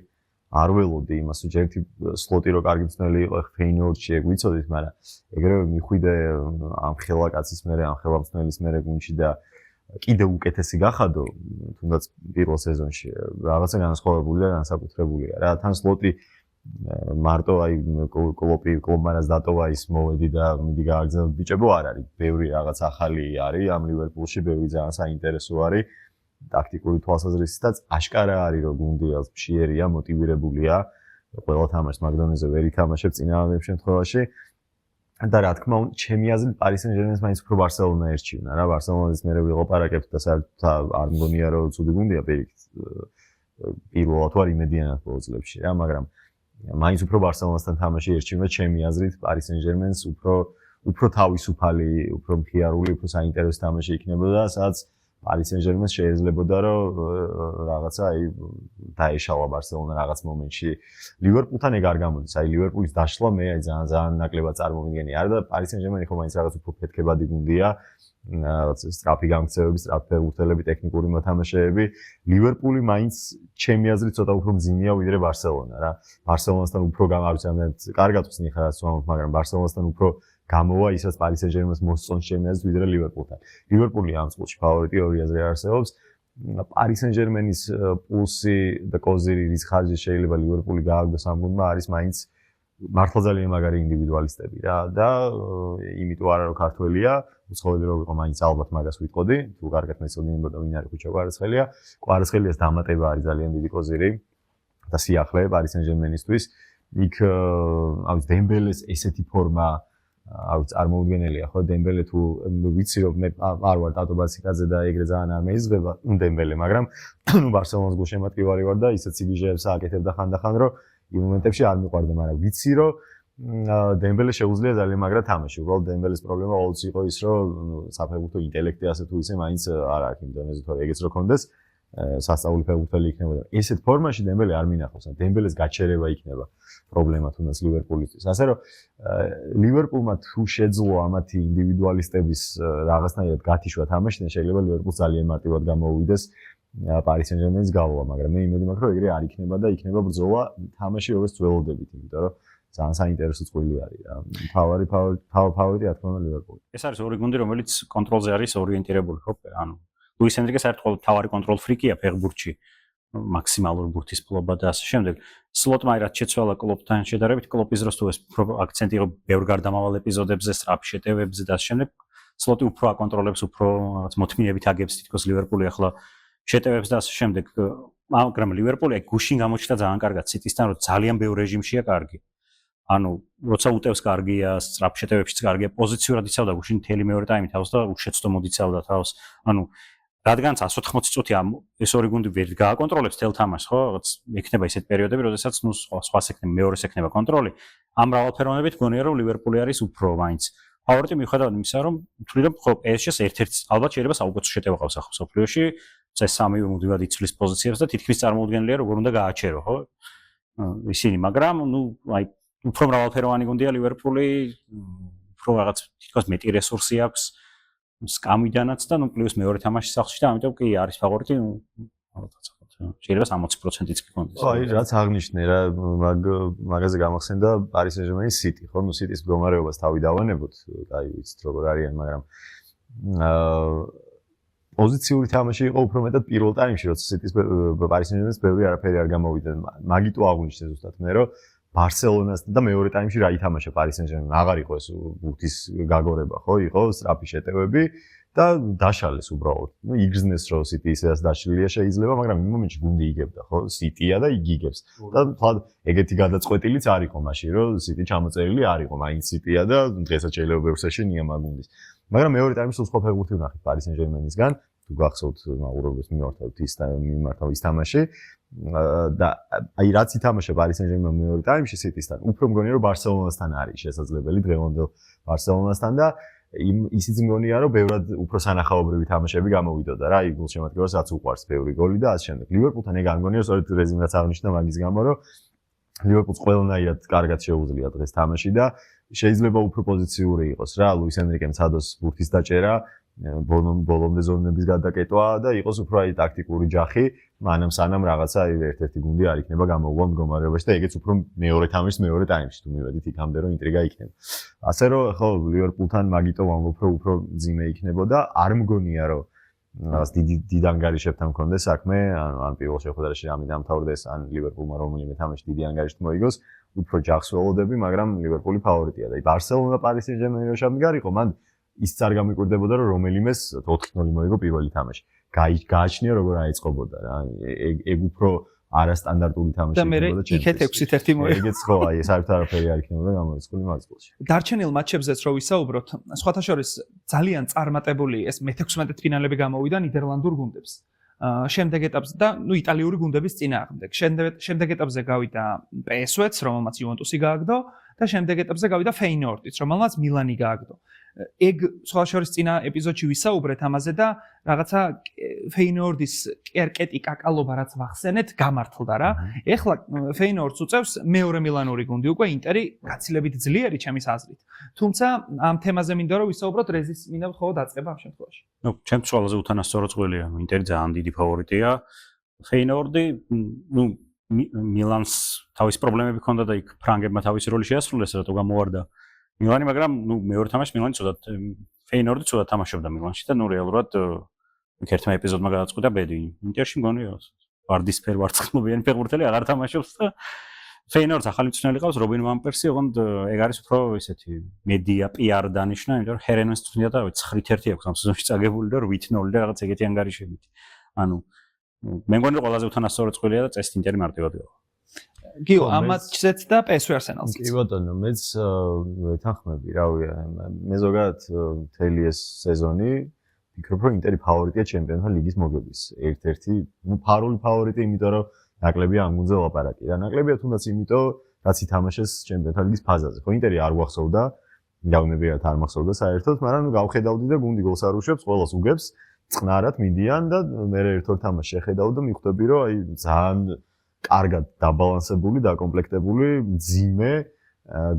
არ ველოდი იმას რომ ერთი სლოტი რო კარგი მწნელი იყო ფეინორდში ეგ ვიცოდით მაგრამ ეგრევე მიხვიდე ამ ხელაკაცის მერე ამ ხელამწნელის მერე გუნდში და კიდე უკეთესი გახადო თუნდაც პირველ სეზონში რაღაცა განსხვავებულია განსაკუთრებულია რა თან სლოტი მარტო აი კლოპმანას დატოვა ის მოვედი და მიდი გააგზავნე ბიჭებო არ არის ბევრი რაღაც ახალი არის ამ ლივერპულში ბევრი ძალიან საინტერესო არის ტაქტიკური თვალსაზრისითაც აშკარა არის რომ გუნდი ფშიერია მოტივირებულია ყველა თამაშს მაგდონეზე ვერ ითამაშებს წინააღმდეგ შემთხვევაში და რა თქმა უნდა ჩემი აზრით Paris Saint-Germain-ს მაინც უფრო ბარსელონა ერჩივნა რა ბარსელონას მე ვიყოლაპარაკებთ და საერთოდ არ მგონია რომ ცუდი გუნდია პირიქით პირველად თუ არ იმედიანად ბოლო წლებში რა მაგრამ მაინც უფრო ბარსელონასთან თამაში ერჩივნა ჩემი აზრით Paris Saint-Germain-ს უფრო თავისუფალი უფრო მხიარული უფრო საინტერესო თამაში იქნებოდა სადაც Paris Saint-Germain-ს შეიძლებოდა რომ რაღაცა აი დაეშალა ბარსელონა რაღაც მომენტში. ლივერპულთან ეგ არ გამოდის. აი ლივერპულის დაშლა მე აი ძალიან ნაკლებად წარმოვიდგენი. არა და Paris Saint-Germain-ი ხო მაინც რაღაც უფრო ფეთქებადი გუნდია. რაღაც სტრაფი გამქცევები, სტრაფი ფეხბურთელები, ტექნიკური მოთამაშეები. ლივერპული მაინც ჩემი აზრით ცოტა უფრო მძიმეა ვიდრე ბარსელონა რა. ბარსელონასთან უფრო გამარჯვება კარგად ხსნი ხარაც მაგრამ ბარსელონასთან უფრო გამოვა ისაც Paris Saint-Germain-ს მოსწონს ჩემი აზრით ვიდრე ლივერპულთან. ლივერპული ამ წყვილში ფავორიტი ორი აზრი არსებობს. Paris Saint-Germain-ის პულსი და კოზირი რის ხარჯზე შეიძლება ლივერპული გააგდოს ამ გუნდმა არის მაინც მართლა ძალიან მაგარი ინდივიდუალისტები რა და იმიტომ არა რომ ქართველია უცხოელი რო ვიყო მაინც ალბათ მაგას ვიტყოდი თუ კარგად მეცოდინებოდა ვინ არის ხუჩა კვარაცხელია კვარაცხელიას დამატება არის ძალიან დიდი კოზირი და სიახლე Paris Saint-Germain-ისთვის იქ ავიც დემბელეს ესეთი ფორმა ავიც წარმოუდგენელია ხო დემბელე თუ ვიცი რომ მე არ ვარ ტატო ბასიკაძე და ეგრე ძალიან არ მეიზღება დემბელე მაგრამ ნუ ბარსელონას გულშემატკივარი ვარ და ისეთ სიგიჟეებს აკეთებდა ხანდახან რომ იმ მომენტებში არ მიყვარდა მაგრამ ვიცი რომ დემბელე შეუძლია ძალიან მაგრა თამაში უბრალოდ დემბელეს პრობლემა ყოველთვის იყო ის რომ საფეხბურთო ინტელექტი ასე თუ ისე მაინც არ აქვს იმ დონეზე თორე ეგეც რო კონდეს სასწაული ფეხბურთელი იქნებოდა ესეთ ფორმაში დემბელე არ მინახავს დემბელეს გაჩერება იქნება პრობლემა თუნდაც ლივერპულისთვის ასე რომ ლივერპულმა თუ შეძლო ამათი ინდივიდუალისტების რაღაცნაირად გათიშვა თამაშიდან შეიძლება ლივერპულს ძალიან მარტივად გამოუვიდეს Paris Saint-Germain-ის გავლობა მაგრამ მე იმედი მაქვს რომ ეგრე არ იქნება და იქნება ბრძოლა თამაში როგორც ძველოდებით იმიტომ რომ ძალიან საინტერესო წვლილი არის რა ფავორიტი რა თქმა უნდა ლივერპული ეს არის ორი გუნდი რომელიც კონტროლზე არის ორიენტირებული ხო ანუ ლუის ენრიკე საერთოდ თავარი კონტროლ ფრიკია ფეხბურთში მაქსიმალური ბურთის ფლობა და ასე შემდეგ სლოტმა რაც შეცვალა კლოპთან შედარებით კლოპის დროს თუ ეს აქცენტი იყო ბევრ გარდამავალ ეპიზოდებზე სწრაფ შეტევებზე და ასე შემდეგ სლოტი უფრო აკონტროლებს უფრო რაღაც მოთმინებით აგებს თითქოს ლივერპული ახლა შეტევებს და ასე შემდეგ მაგრამ ლივერპული გუშინ გამოჩნდა ძალიან კარგად სიტისთან რომ ძალიან ბევრ რეჟიმშია კარგი ანუ როცა უტევს კარგია სწრაფ შეტევებშიც კარგია პოზიციურად იცავდა გუშინ მთელი მეორე ტაიმი თავს და უშეცდომოდ იცავდა თავს ანუ რადგანაც 180 წუთი ეს ორი გუნდი ვერ გააკონტროლებს თელ თამაშს ხო რაღაც ექნება ისეთ პერიოდები როდესაც ნუ სხვა ექნება მეორე ექნება კონტროლი ამ მრავალფეროვნებით გონია რომ ლივერპული არის უფრო მაინც ფავორიტი მიუხედავად იმისა რომ თვლი რომ ხო PSG-ს ერთ-ერთი ალბათ შეიძლება საუკეთესო შეტევა ყავს ახლა სოფლიოში ეს სამივე მუდმივად იცვლის პოზიციებს და თითქმის წარმოუდგენელია როგორ უნდა გააჩერო ხო ისინი მაგრამ ნუ აი უფრო მრავალფეროვანი გუნდია ლივერპული უფრო რაღაც თითქოს მეტი რესურსი აქვს სკამიდანაც და ნუ პლუს მეორე თამაში სახლში და ამიტომ კი არის ფავორიტი ნუ შეიძლება 60%-იც კი კონდეს. აი რაც აღნიშნე რა მაგაზე გამახსენდა Paris Saint-Germain-ის City ხო ნუ City-ის მდგომარეობას თავი დავანებოთ აი ვიცით როგორ არიან მაგრამ პოზიციური თამაში იყო უფრო მეტად პირველ ტაიმში როცა City-ის Paris Saint-Germain-ის ბევრი არაფერი არ გამოვიდა მაგიტო აღნიშნე ზუსტად მე რომ Barcelona-სთან და მეორე ტაიმში რა ითამაშა Paris Saint-Germain აღარ იყო ეს ბურთის გაგორება ხო იყო სწრაფი შეტევები და დაშალეს უბრალოდ. ნუ იგრძნეს რომ City ისედაც დაშლილია შეიძლება, მაგრამ იმ მომენტში გუნდი იგებდა, ხო? City-ია და იგი იგებს. და თვალ ეგეთი გადაწყვეტილიც არ იყო მაშინ, რომ City ჩამოწერილი არ იყო, მაინც City-ია და დღესაც შეიძლება ბევრ საშენია მაგ გუნდის. მაგრამ მეორე ტაიმში სულ სხვა ფეხბურთი ვნახეთ Paris Saint-Germain-ისგან, თუ გახსოვთ მაურობის მიმართავთ ის თამაში და აი რაც ითამაშა Paris Saint-Germain მეორე ტაიმში City-სთან, უფრო მგონია რომ Barcelona-სთან არის შესაძლებელი დღევანდელ Barcelona-სთან და ისიც მგონია რომ ბევრად უფრო სანახაობრივი თამაშები გამოვიდოდა რა, აი გულშემატკივარსაც უყვარს ბევრი გოლი და ასე შემდეგ. ლივერპულთან ეგ არ მგონია სწორედ რეზიმაც აღნიშნა მაგის გამო რომ ლივერპულს ყველანაირად კარგად შეუძლია დღეს თამაში და შეიძლება უფრო პოზიციური იყოს რა, ლუის ენრიკემ ცადოს ბურთის დაჭერა, ბოლომდე ზონების გადაკეტვა და იყოს უფრო აი ტაქტიკური ჯახი, მანამ სანამ რაღაცა აი ერთ-ერთი გუნდი არ იქნება გამოუვა მდგომარეობაში და ეგეც უფრო მეორე თამაშის მეორე ტაიმში თუ მივედით იქამდე რომ ინტრიგა იქნება. ასე რომ ხო ლივერპულთან მაგიტო ვამბობ რომ უფრო ძიმე იქნებოდა, არ მგონია რომ რაღაც დიდ ანგარიშებთან მქონდეს საქმე, ან პირველ შეხვედრაში რამე დამთავრდეს, ან ლივერპულმა რომელიმე თამაში დიდი ანგარიშით მოიგოს, უფრო ჯახს ველოდები, მაგრამ ლივერპული ფავორიტია და Barcelona Paris Saint-Germain რო შემდგარიყო, მან ის არ გამიკვირდებოდა რომ რომელიმეს 4-0 მოიგო პირველი თამაში. გააჩნია როგორ აიწყობოდა რა. ეგ უფრო არასტანდარტული თამაში იქნებოდა და იქეთ 6-1 მოიგო. ეგეც ხო, აი საერთოდ არაფერი არ იქნებოდა გამოიწყული მაგ წელში. დარჩენილ მატჩებზეც რო ვისაუბროთ, სხვათა შორის ძალიან წარმატებული ეს მე-16 ფინალები გამოვიდა ნიდერლანდურ გუნდებს. შემდეგ ეტაპზე და ნუ იტალიური გუნდების წინააღმდეგ. შემდეგ ეტაპზე გავიდა PSV-ც, რომელმაც იუვენტუსი გააგდო და შემდეგ ეტაპზე გავიდა Feyenoord-იც, რომელმაც მილანი გააგდო. ეგ სხვა შორის წინა ეპიზოდში ვისაუბრეთ ამაზე და რაღაცა Feyenoord-ის კერკეტი კაკალობა რაც ვახსენეთ, გამართლდა რა. ეხლა Feyenoord-ს უწევს მეორე მილანური გუნდი, უკვე ინტერი გაცილებით ძლიერი ჩემის აზრით. თუმცა ამ თემაზე მინდა რომ ვისაუბროთ რეზის მინდა ხო დაწყება ამ შემთხვევაში. ნუ ჩემს ცვალაზე უთანასწორო წვლილია, ინტერი ძალიან დიდი ფავორიტია. Feyenoord-ი ნუ მილანს თავის პრობლემები ჰქონდა და იქ ფრანგებმა თავისი როლი შეასრულეს, რატო გამოვარდა მილანი, მაგრამ ნუ მეორე თამაში მილანი ცუდად Feyenoord-ი ცუდად თამაშობდა მილანში და ნუ რეალურად ერთმა ეპიზოდმა გადაწყვიტა ბედი. ინტერში მგონია ვარდისფერ ვარცხნილობიანი ფეხბურთელი აღარ თამაშობს და ფეინორდს ახალი მწვრთნელი ყავს რობინ ვან პერსი, ოღონდ ეგ არის უფრო ისეთი მედია PR დანიშნა, იმიტომ რომ ჰერენოს წვრთნია და 9-1 აქვს ამ სეზონში წაგებული და 8-0 და რაღაც ეგეთი ანგარიშებით. ანუ მე მგონი რომ ყველაზე უთანასწორო წვლილია და წესით ინტერი მარტივად იყო. გიო, ამ მატჩზეც და PSV Arsenal-ს. კი ბატონო, მეც ვეთანხმები, რავი, მე ზოგადად მთელი ეს სეზონი ვფიქრობ, რომ ინტერი ფავორიტია ჩემპიონთა ლიგის მოგების. ერთ-ერთი, ფარული ფავორიტი, იმიტომ რომ ნაკლებია ამ გუნდზე ლაპარაკი. რა ნაკლებია თუნდაც იმიტომ, რაც ითამაშეს ჩემპიონთა ლიგის ფაზაზე. ხო, ინტერი არ გვახსოვდა, დაუნებიერად არ მახსოვდა საერთოდ, მაგრამ გავხედავდი და გუნდი გოლს არ უშვებს, ყველას უგებს, წყნარად მიდიან და მე ერთ-ერთ თამაშს შეხედავ და მიხვდები, რომ აი ძალიან კარგად დაბალანსებული, დაკომპლექტებული, მძიმე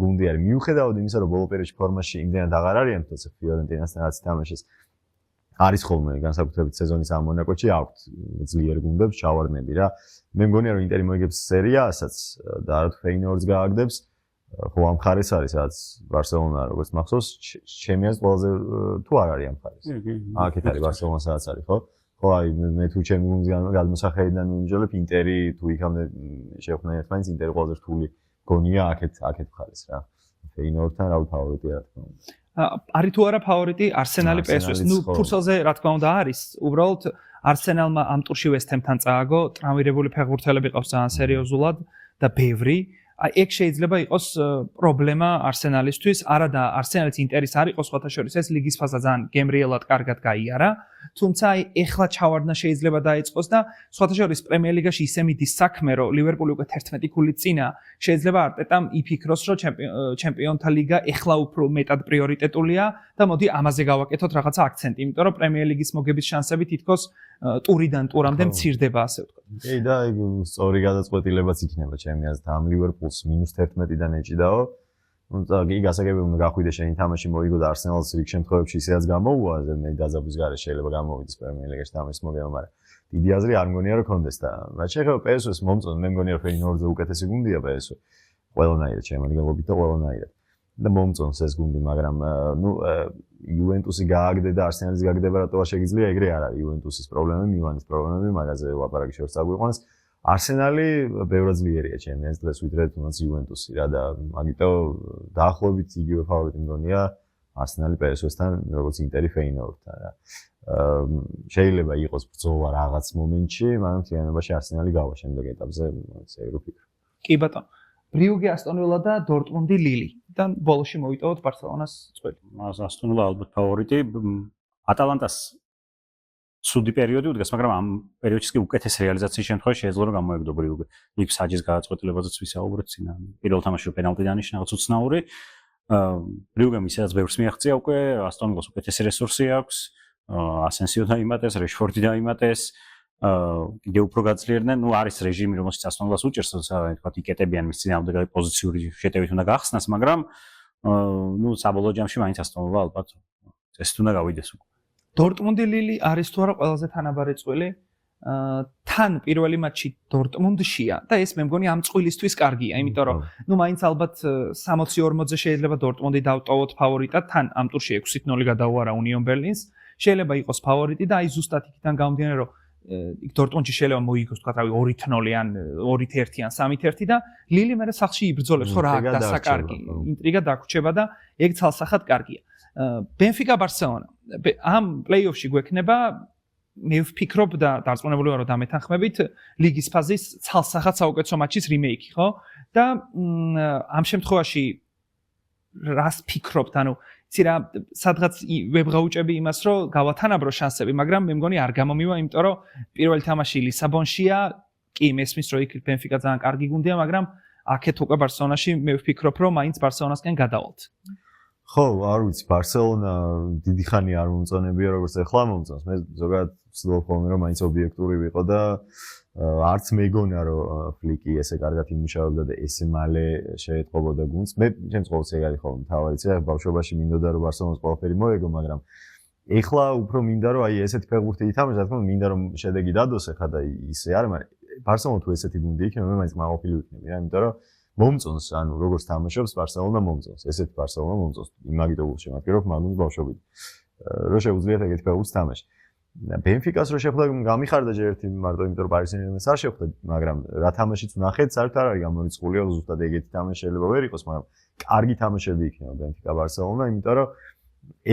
გუნდი არის. მიუხედავად იმისა, რომ ბოლო პერიოდში ფორმაში იმდენად აღარ არიან, თორსა ფიორენტინასთან რაც თამაშეს არის ხოლმე განსაკუთრებით სეზონის ამ მონაკვეთში აქვთ ძლიერ გუნდებს ჩავარდნები რა. მე მგონია რომ ინტერი მოიგებს სერიასაც და არა თუ ფეინორდს გააგდებს, ხო ამ ხარეს არის რაც ბარსელონა როგორც მახსოვს, ჩემი აზრით ყველაზე თუ არ არის ამ ხარეს. აქეთ არის ბარსელონა სადაც არის, ხო? ხო აი მე თუ ჩემი გუნდის გადმოსახედიდან მიმჯოლებ ინტერი თუ იქამდე შევხვდნენ ერთმანეთს ინტერი ყველაზე რთული გონია აქეთ ხარეს რა. ფეინორდთან რა ფავორიტია რა თქმა უნდა. არის თუ არა ფავორიტი არსენალი PSV-ს. ნუ ფურცელზე რა თქმა უნდა არის. უბრალოდ არსენალმა ამ ტურში ვესტჰემთან წააგო, ტრამვირებული ფეხბურთელები ყავს ძალიან სერიოზულად და ბევრი. აი ეგ შეიძლება იყოს პრობლემა არსენალისთვის, არა და არსენალის ინტერის არ იყოს სხვათა შორის ეს ლიგის ფაზა ძალიან გემრიელად კარგად გაიარა, თუმცა აი ეხლა ჩავარდნა შეიძლება დაიწყოს და სხვათა შორის პრემიერ ლიგაში ისე მიდის საქმე, რომ ლივერპული უკვე 11 ქულით წინა, შეიძლება არტეტამ იფიქროს, რომ ჩემპიონთა ლიგა ეხლა უფრო მეტად პრიორიტეტულია და მოდი ამაზე გავაკეთოთ რაღაცა აქცენტი, იმიტომ რომ პრემიერ ლიგის მოგების შანსები თითქოს ტურიდან ტურამდე მცირდება, ასე ვთქვათ. კი და ეგ სწორი გადაწყვეტილებაც იქნება ჩემი აზრით ამ ლივერპულს -11-დან ეჭიდაო. თუმცა კი გასაგებია უნდა გახვიდე შენი თამაში მოიგო და არსენალს რიგ შემთხვევებში ისედაც გამოუვა, მე დაძაბვის გარეშე შეიძლება გამოვიდეს პრემიერ ლიგაში თამაშის მოგება, მაგრამ დიდი აზრი არ მგონია რომ კონდეს და რაც შეეხება PSV-ს მომწონს, მე მგონია რომ ფეინორდზე უკეთესი გუნდია PSV. ყველანაირად შემადგენლობით და ყველანაირად. და მომწონს ეს გუნდი, მაგრამ ნუ იუვენტუსი გააგდე და არსენალის გაგდება რატოა შეგიძლია, ეგრე არ არის იუვენტუსის პრობლემები, მილანის პრობლემები, მაგაზე ლაპარაკი შორს აგვიყვანს. არსენალი ბევრად ძლიერია ჩემი აზრით დღეს ვიდრე თუნდაც იუვენტუსი რა და მაგიტომ დაახლოებით იგივე ფავორიტი მგონია არსენალი PSV-სთან, როგორც ინტერი ფეინორდთან რა. შეიძლება იყოს ბრძოლა რაღაც მომენტში, მაგრამ თიანობაში არსენალი გავა შემდეგ ეტაპზე, ესე რო ვფიქრობ. კი ბატონო. ბრიუგე, ასტონ ვილა და დორტმუნდი ლილი. და ბოლოში მოიტოვოთ ბარსელონას წველი. ასტონ ვილა ალბათ ფავორიტი. ატალანტას ცუდი პერიოდი უდგას, მაგრამ ამ პერიოდში კი უკეთეს რეალიზაციის შემთხვევაში შეეძლო რომ გამოეგდო ბრიუგე. იქ საჯის გადაწყვეტილებაზეც ვისაუბრეთ წინა. პირველ თამაშში პენალტი დანიშნა, რაღაც უცნაური. ბრიუგემ ისედაც ბევრს მიაღწია უკვე, ასტონ ვილას უკეთესი რესურსი აქვს. ასენსიო დაიმატეს, რეშფორდი დაიმატეს. კიდე უფრო გაძლიერდნენ, ნუ არის რეჟიმი, რომელშიც ასტონ ვილას უჭერს, თქვა იკეტებიან მის წინააღმდეგი პოზიციური შეტევით უნდა გახსნას, მაგრამ ნუ საბოლოო ჯამში მაინც ასტონ ვილა ალბათ წესით უნდა გავიდეს უკვე. დორტმუნდი ლილი არის თუ არა ყველაზე თანაბარი წვილი? თან პირველი მატჩი დორტმუნდშია და ეს მე მგონი ამ წვილისთვის კარგია, იმიტომ რომ ნუ მაინც ალბათ 60-40-ზე შეიძლება დორტმუნდი დავტოვოთ ფავორიტად, თან ამ ტურში 6-0 გადაუარა უნიონ ბერლინს, შეიძლება იყოს ფავორიტი და აი ზუსტად იქიდან გამომდინარე რომ იქ დორტმუნდში შეიძლება მოიგოს თქვა რავი 2-0 ან 2-1 ან 3-1 და ლილი მერე სახლში იბრძოლებს ხო რა აქ დასაკარგი ინტრიგა დაგვრჩება და ეგ ცალსახად კარგია. ბენფიკა ბარსელონა ამ პლეი-ოფში გვექნება მე ვფიქრობ და დარწმუნებული ვარ რომ დამეთანხმებით ლიგის ფაზის ცალსახად საუკეთესო მატჩის რიმეიკი ხო და ამ შემთხვევაში რას ფიქრობთ ანუ იცი რა სადღაც ვებღაუჭები იმას რომ გავათანაბრო შანსები მაგრამ მე მგონი არ გამომივა იმიტომ რომ პირველი თამაში ლისაბონშია კი მესმის რომ იქ ბენფიკა ძალიან კარგი გუნდია მაგრამ აქეთ უკვე ბარსელონაში მე ვფიქრობ რომ მაინც ბარსელონასკენ გადავალთ ხო, არ ვიცი, ბარსელონა დიდი ხანი არ მომწონებია, როგორც ახლა მომწონს. მე ზოგადად ვცდილობ ხოლმე რომ მაინც ობიექტური ვიყო და არც მეგონა რომ ფლიკი ესე კარგად იმუშავებდა და ესე მალე შეეტყობოდა გუნდს. მე ჩემს ყოველთვის ეგ არის ხოლმე თავი, იცი, ბავშვობაში მინდოდა რომ ბარსელონას ყველაფერი მოეგო, მაგრამ ეხლა უფრო მინდა რომ აი ესეთი ფეხბურთი ითამაშა, რა თქმა უნდა, მინდა რომ შედეგი დადოს ახლა და ისე არის, მაგრამ ბარსელონა თუ ესეთი გუნდი იქნება, მე მაინც მაყოფილი ვიქნები რა, იმიტომ რომ მომწონს, ანუ როგორც თამაშობს ბარსელონა მომწონს. ესეთი ბარსელონა მომწონს. იმაგიტო გულში მაქირო, მაგუნს ბავშვობიდან. რო შეუძლიათ ეგეთი ფეხბურთს თამაში. ბენფიკას რო შეხვდა გამიხარდა ჯერ ერთი მარტო იმიტომ რომ პარი სენ-ჟერმენს არ შეხვდა, მაგრამ რა თამაშიც ვნახეთ, საერთოდ არ არის გამორიცხულია, ზუსტად ეგეთი თამაში შეიძლება ვერ იყოს, მაგრამ კარგი თამაშები იქნება ბენფიკა ბარსელონა, იმიტომ რომ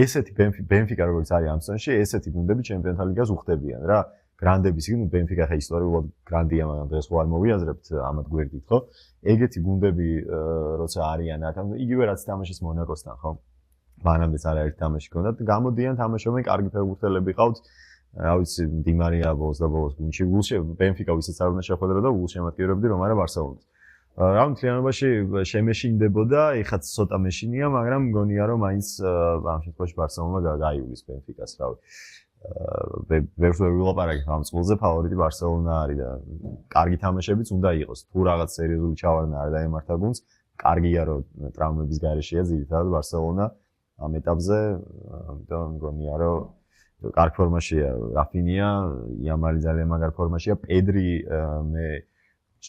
ესეთი ბენფიკა როგორც არის ამ სეზონში, ესეთი გუნდები ჩემპიონთა ლიგას უხდებიან რა. გრანდების იგი ბენფიკა ხა ისტორიულად გრანდია, მაგრამ დღეს ხო არ მოვიაზრებთ ამათ გვერდით, ხო? ეგეთი გუნდები როცა არიან აქ, იგივე რაც თამაშის მონაკოსთან, ხო? მანამდეც არაერთი თამაში ჰქონდათ, გამოდიან თამაშობენ, კარგი ფეხბურთელები ყავთ. რა ვიცი, დი მარია ბოლოს და ბოლოს გუნდში გულში ბენფიკა ვისაც არ უნდა შეხვედრა და გულს შემატკივრებდი რომ არა ბარსელონას. რა მთლიანობაში შემეშინდებოდა, ეხაც ცოტა მეშინია, მაგრამ მგონია რომ მაინც ამ შემთხვევაში ბარსელონა გაიulis ბენფიკას, რავი. ვერ ვილაპარაკებ ამ წყულზე, ფავორიტი ბარსელონა არის და კარგი თამაშებიც უნდა იყოს. თუ რაღაც სერიოზული ჩავარდნა არ დაემართა გუნდს, კარგია რომ ტრავმების გარეშეა ძირითადად ბარსელონა ამ ეტაპზე, ამიტომ მგონია რომ კარგ ფორმაშია რაფინია, იამალი ძალიან მაგარ ფორმაშია, პედრი მე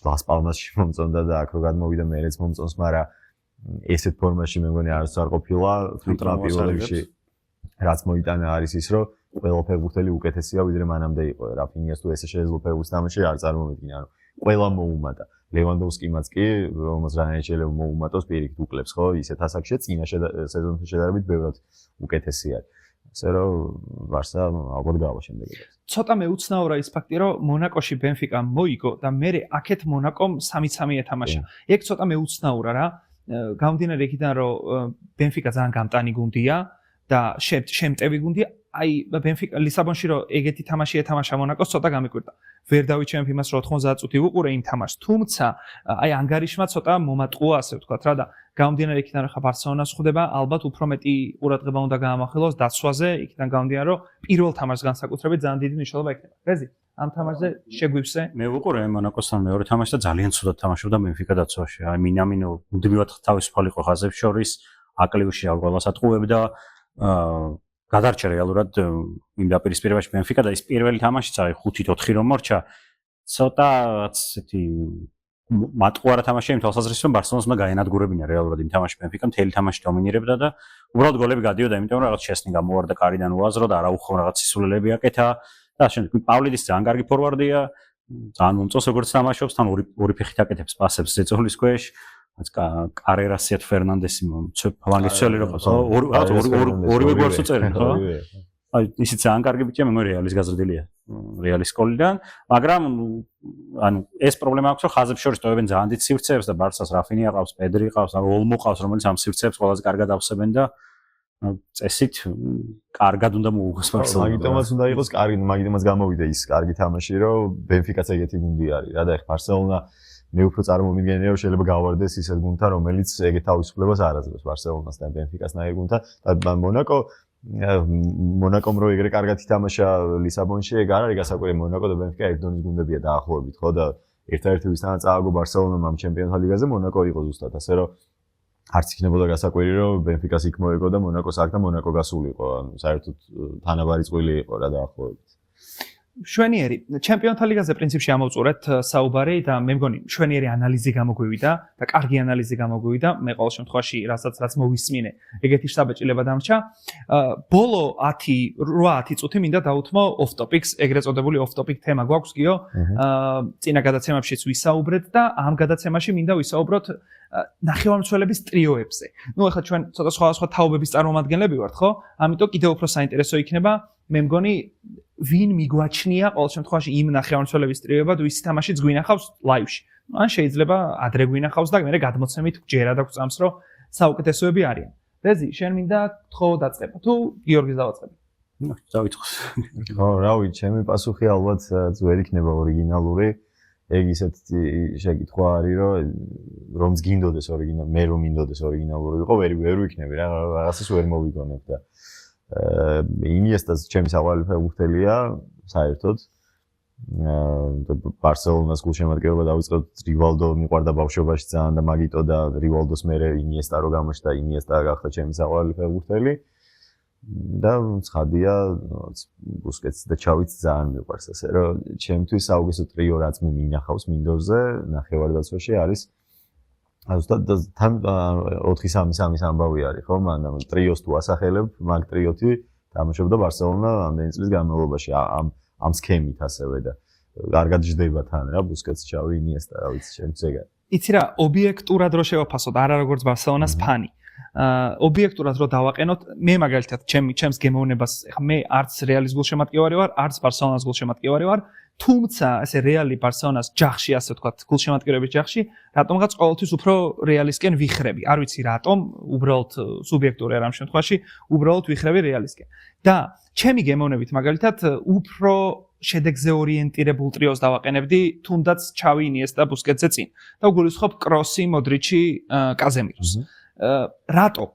ლას პალმასში მომწონდა და აქ რო გადმოვიდა მეც მომწონს, მაგრამ ესეთ ფორმაში მე მგონი არც არ ყოფილა, თვითონ პირველში რაც მოიტანა არის ის, რომ ყველა ფეხბურთელი უკეთესია ვიდრე მანამდე იყო. რაფინიას თუ ესე შეეძლო ფეხბურთს თამაში არც არ მომედგინა, რომ ყველა მოუმატა. ლევანდოვსკიმაც კი, რომელსაც რანაირად შეიძლება მოუმატოს პირიქით უკლებს, ხო? ისეთ ასაკშია წინა სეზონთან შედარებით ბევრად უკეთესი არის. ასე რომ ბარსა ალბათ გავა შემდეგ. ცოტა მეუცნაურა ის ფაქტი, რომ მონაკოში ბენფიკამ მოიგო და მერე აქეთ მონაკომ 3-3 ეთამაშა. ეგ ცოტა მეუცნაურა რა. გამომდინარე იქიდან, რომ ბენფიკა ძალიან გამტანი გუნდია და შემტევი გუნდია. აი ბენფიკა ლისაბონში რომ ეგეთი თამაში ეთამაშა მონაკოს ცოტა გამიკვირდა. ვერ დავიჩვენებ იმას, რომ 90 წუთი უყურე იმ თამაშს. თუმცა აი ანგარიშმა ცოტა მომატყუა, ასე ვთქვათ რა და გამომდინარე იქიდან, რომ ხა ბარსელონას ხვდება, ალბათ უფრო მეტი ყურადღება უნდა გაამახვილოს დაცვაზე, იქიდან გამომდინარე, რომ პირველ თამაშს განსაკუთრებით ძალიან დიდი მნიშვნელობა ექნება. რეზი, ამ თამაშზე შეგვივსე? მე ვუყურე მონაკოსთან მეორე თამაში და ძალიან ცუდად თამაშობდა ბენფიკა დაცვაში. აი მინამინო მუდმივად თავისუფალი იყო ხაზებს შორის, აკლიუში აღგვალას ატყუებდა გადარჩა რეალურად იმ დაპირისპირებაში ბენფიკა და ის პირველი თამაშიც არის 5-4 რომ მორჩა ცოტა ასეთი მატყუარა თამაშია იმ თვალსაზრისით რომ ბარსელონას უნდა გაენადგურებინა რეალურად იმ თამაში ბენფიკა მთელი თამაში დომინირებდა და უბრალოდ გოლები გადიოდა იმიტომ რომ რაღაც შესნი გამოვარდა კარიდან უაზრო და არაუხო რაღაც სისულელები აკეთა და შემდეგ პავლიდis ძალიან კარგი ფორვარდია ძალიან მომწონს როგორც თამაშობს თან ორი ფეხით აკეთებს პასებს ზეწოლის ქვეშ კარერასია თუ ფერნანდესი ფლანგის წელი რო ყავს ორივე გვერდს უწერენ ხო აი ისიც ძალიან კარგი ბიჭია მე რეალის გაზრდილია რეალის სკოლიდან მაგრამ ანუ ეს პრობლემა აქვს რომ ხაზებს შორის ტოვებენ ძალიან დიდ სივრცეებს და ბარსას რაფინია ყავს პედრი ყავს ან ოლმო ყავს რომელიც ამ სივრცეებს ყველაზე კარგად ავსებენ და წესით კარგად უნდა მოუგოს ბარსელონა მაგიტომაც უნდა იყოს კარგი მაგიტომაც გამოვიდა ის კარგი თამაში რომ ბენფიკაც ეგეთი გუნდი არის რა და ეხლა ბარსელონა მე უფრო წარმომიდგენია რომ შეიძლება გავარდეს ისეთ გუნდთან რომელიც ეგეთ თავისუფლებას არ აძლევს ბარსელონას და ბენფიკასნაირ გუნდთან და მონაკომ რო ეგრე კარგად ითამაშა ლისაბონში ეგ არ არის გასაკვირი მონაკო და ბენფიკა ერთ დონის გუნდებია დაახლოებით ხო და ერთ-ერთი ვისთანაც წააგო ბარსელონამ ამ ჩემპიონთა ლიგაზე მონაკო იყო ზუსტად ასე რომ არც იქნებოდა გასაკვირი რომ ბენფიკას იქ მოეგო და მონაკოს აქ და მონაკო გასულიყო ანუ საერთოდ თანაბარი წყვილი იყო რა დაახლოებით შვენიერი ჩემპიონთა ლიგაზე პრინციპში ამოვწურეთ საუბარი და მე მგონი შვენიერი ანალიზი გამოგვივიდა და კარგი ანალიზი გამოგვივიდა მე ყოველ შემთხვევაში რაც მოვისმინე ეგეთი შთაბეჭდილება დამრჩა ბოლო 8-10 წუთი მინდა დავუთმო off topics ეგრეთ წოდებული off topic თემა გვაქვს გიო წინა გადაცემებშიც ვისაუბრეთ და ამ გადაცემაში მინდა ვისაუბროთ ნახევარმცველების ტრიოებზე ნუ ახლა ჩვენ ცოტა სხვადასხვა თაობების წარმომადგენლები ვართ ხო ამიტომ კიდევ უფრო საინტერესო იქნება მე მგონი ვინ მიგვაჩნია ყოველ შემთხვევაში იმ ნახევარმცველების ტრიოება თუ ის თამაშიც გვინახავს ლაივში. ან შეიძლება ადრე გვინახავს და მე გადმოცემით ჯერად აქვს წამს რომ საუკეთესოები არიან. რეზი, შენ მინდა თხოვ დაწყება თუ გიორგის დავაწყები? ნუ, დავიწყოს. ხო, რავი, ჩემი პასუხი ალბათ ვერ იქნება ორიგინალური. ეგ ისეთი შეკითხვა არის რომ გინდოდეს ორიგინალური, მე რომ მინდოდეს ორიგინალური იყო, ვერ ვიქნები რა, რაღაცას ვერ მოვიგონებ და ინიესტას ჩემი საყვარელი ფეხბურთელია საერთოდ ბარსელონას გულშემატკივრობა დავიწყოთ რივალდო მიყვარდა ბავშვობაში ძალიან და მაგიტო და რივალდოს მერე ინიესტა რო გამოჩნდა ინიესტა გახდა ჩემი საყვარელი ფეხბურთელი და ცხადია ბუსკეტსი და ჩავიც ძალიან მიყვარს ასე რომ ჩემთვის საუკეთესო ტრიო რაც მე მინახავს მინდორზე ნახევარდაცვაში არის ზუსტად თან 4-3-3 ამბავი არის ხო მან ტრიოს თუ ასახელებ მაგ ტრიოთი თამაშობდა ბარსელონა ამდენი წლის განმავლობაში ამ სქემით ასევე და კარგად ჯდება თან რა ბუსკეტსი ჩავი ინიესტა რა ვიცი ჩემს ეგა იცი რა ობიექტურად რო შევაფასოთ არა როგორც ბარსელონას ფანი ობიექტურად რო დავაყენოთ მე მაგალითად ჩემს გემოვნებას ეხა მე არც რეალის გულშემატკივარი ვარ არც ბარსელონას გულშემატკივარი ვარ თუმცა ესე რეალი ბარსელონას ჯახში ასე ვთქვათ გულშემატკივრების ჯახში რატომღაც ყოველთვის უფრო რეალისკენ ვიხრები არ ვიცი რატომ უბრალოდ სუბიექტური არ ამ შემთხვევაში უბრალოდ ვიხრები რეალისკენ და ჩემი გემოვნებით მაგალითად უფრო შედეგზე ორიენტირებულ ტრიოს დავაყენებდი თუნდაც ჩავი ინიესტა ბუსკეტზე წინ და ვგულისხმობ კროსი მოდრიჩი კაზემიროს რატო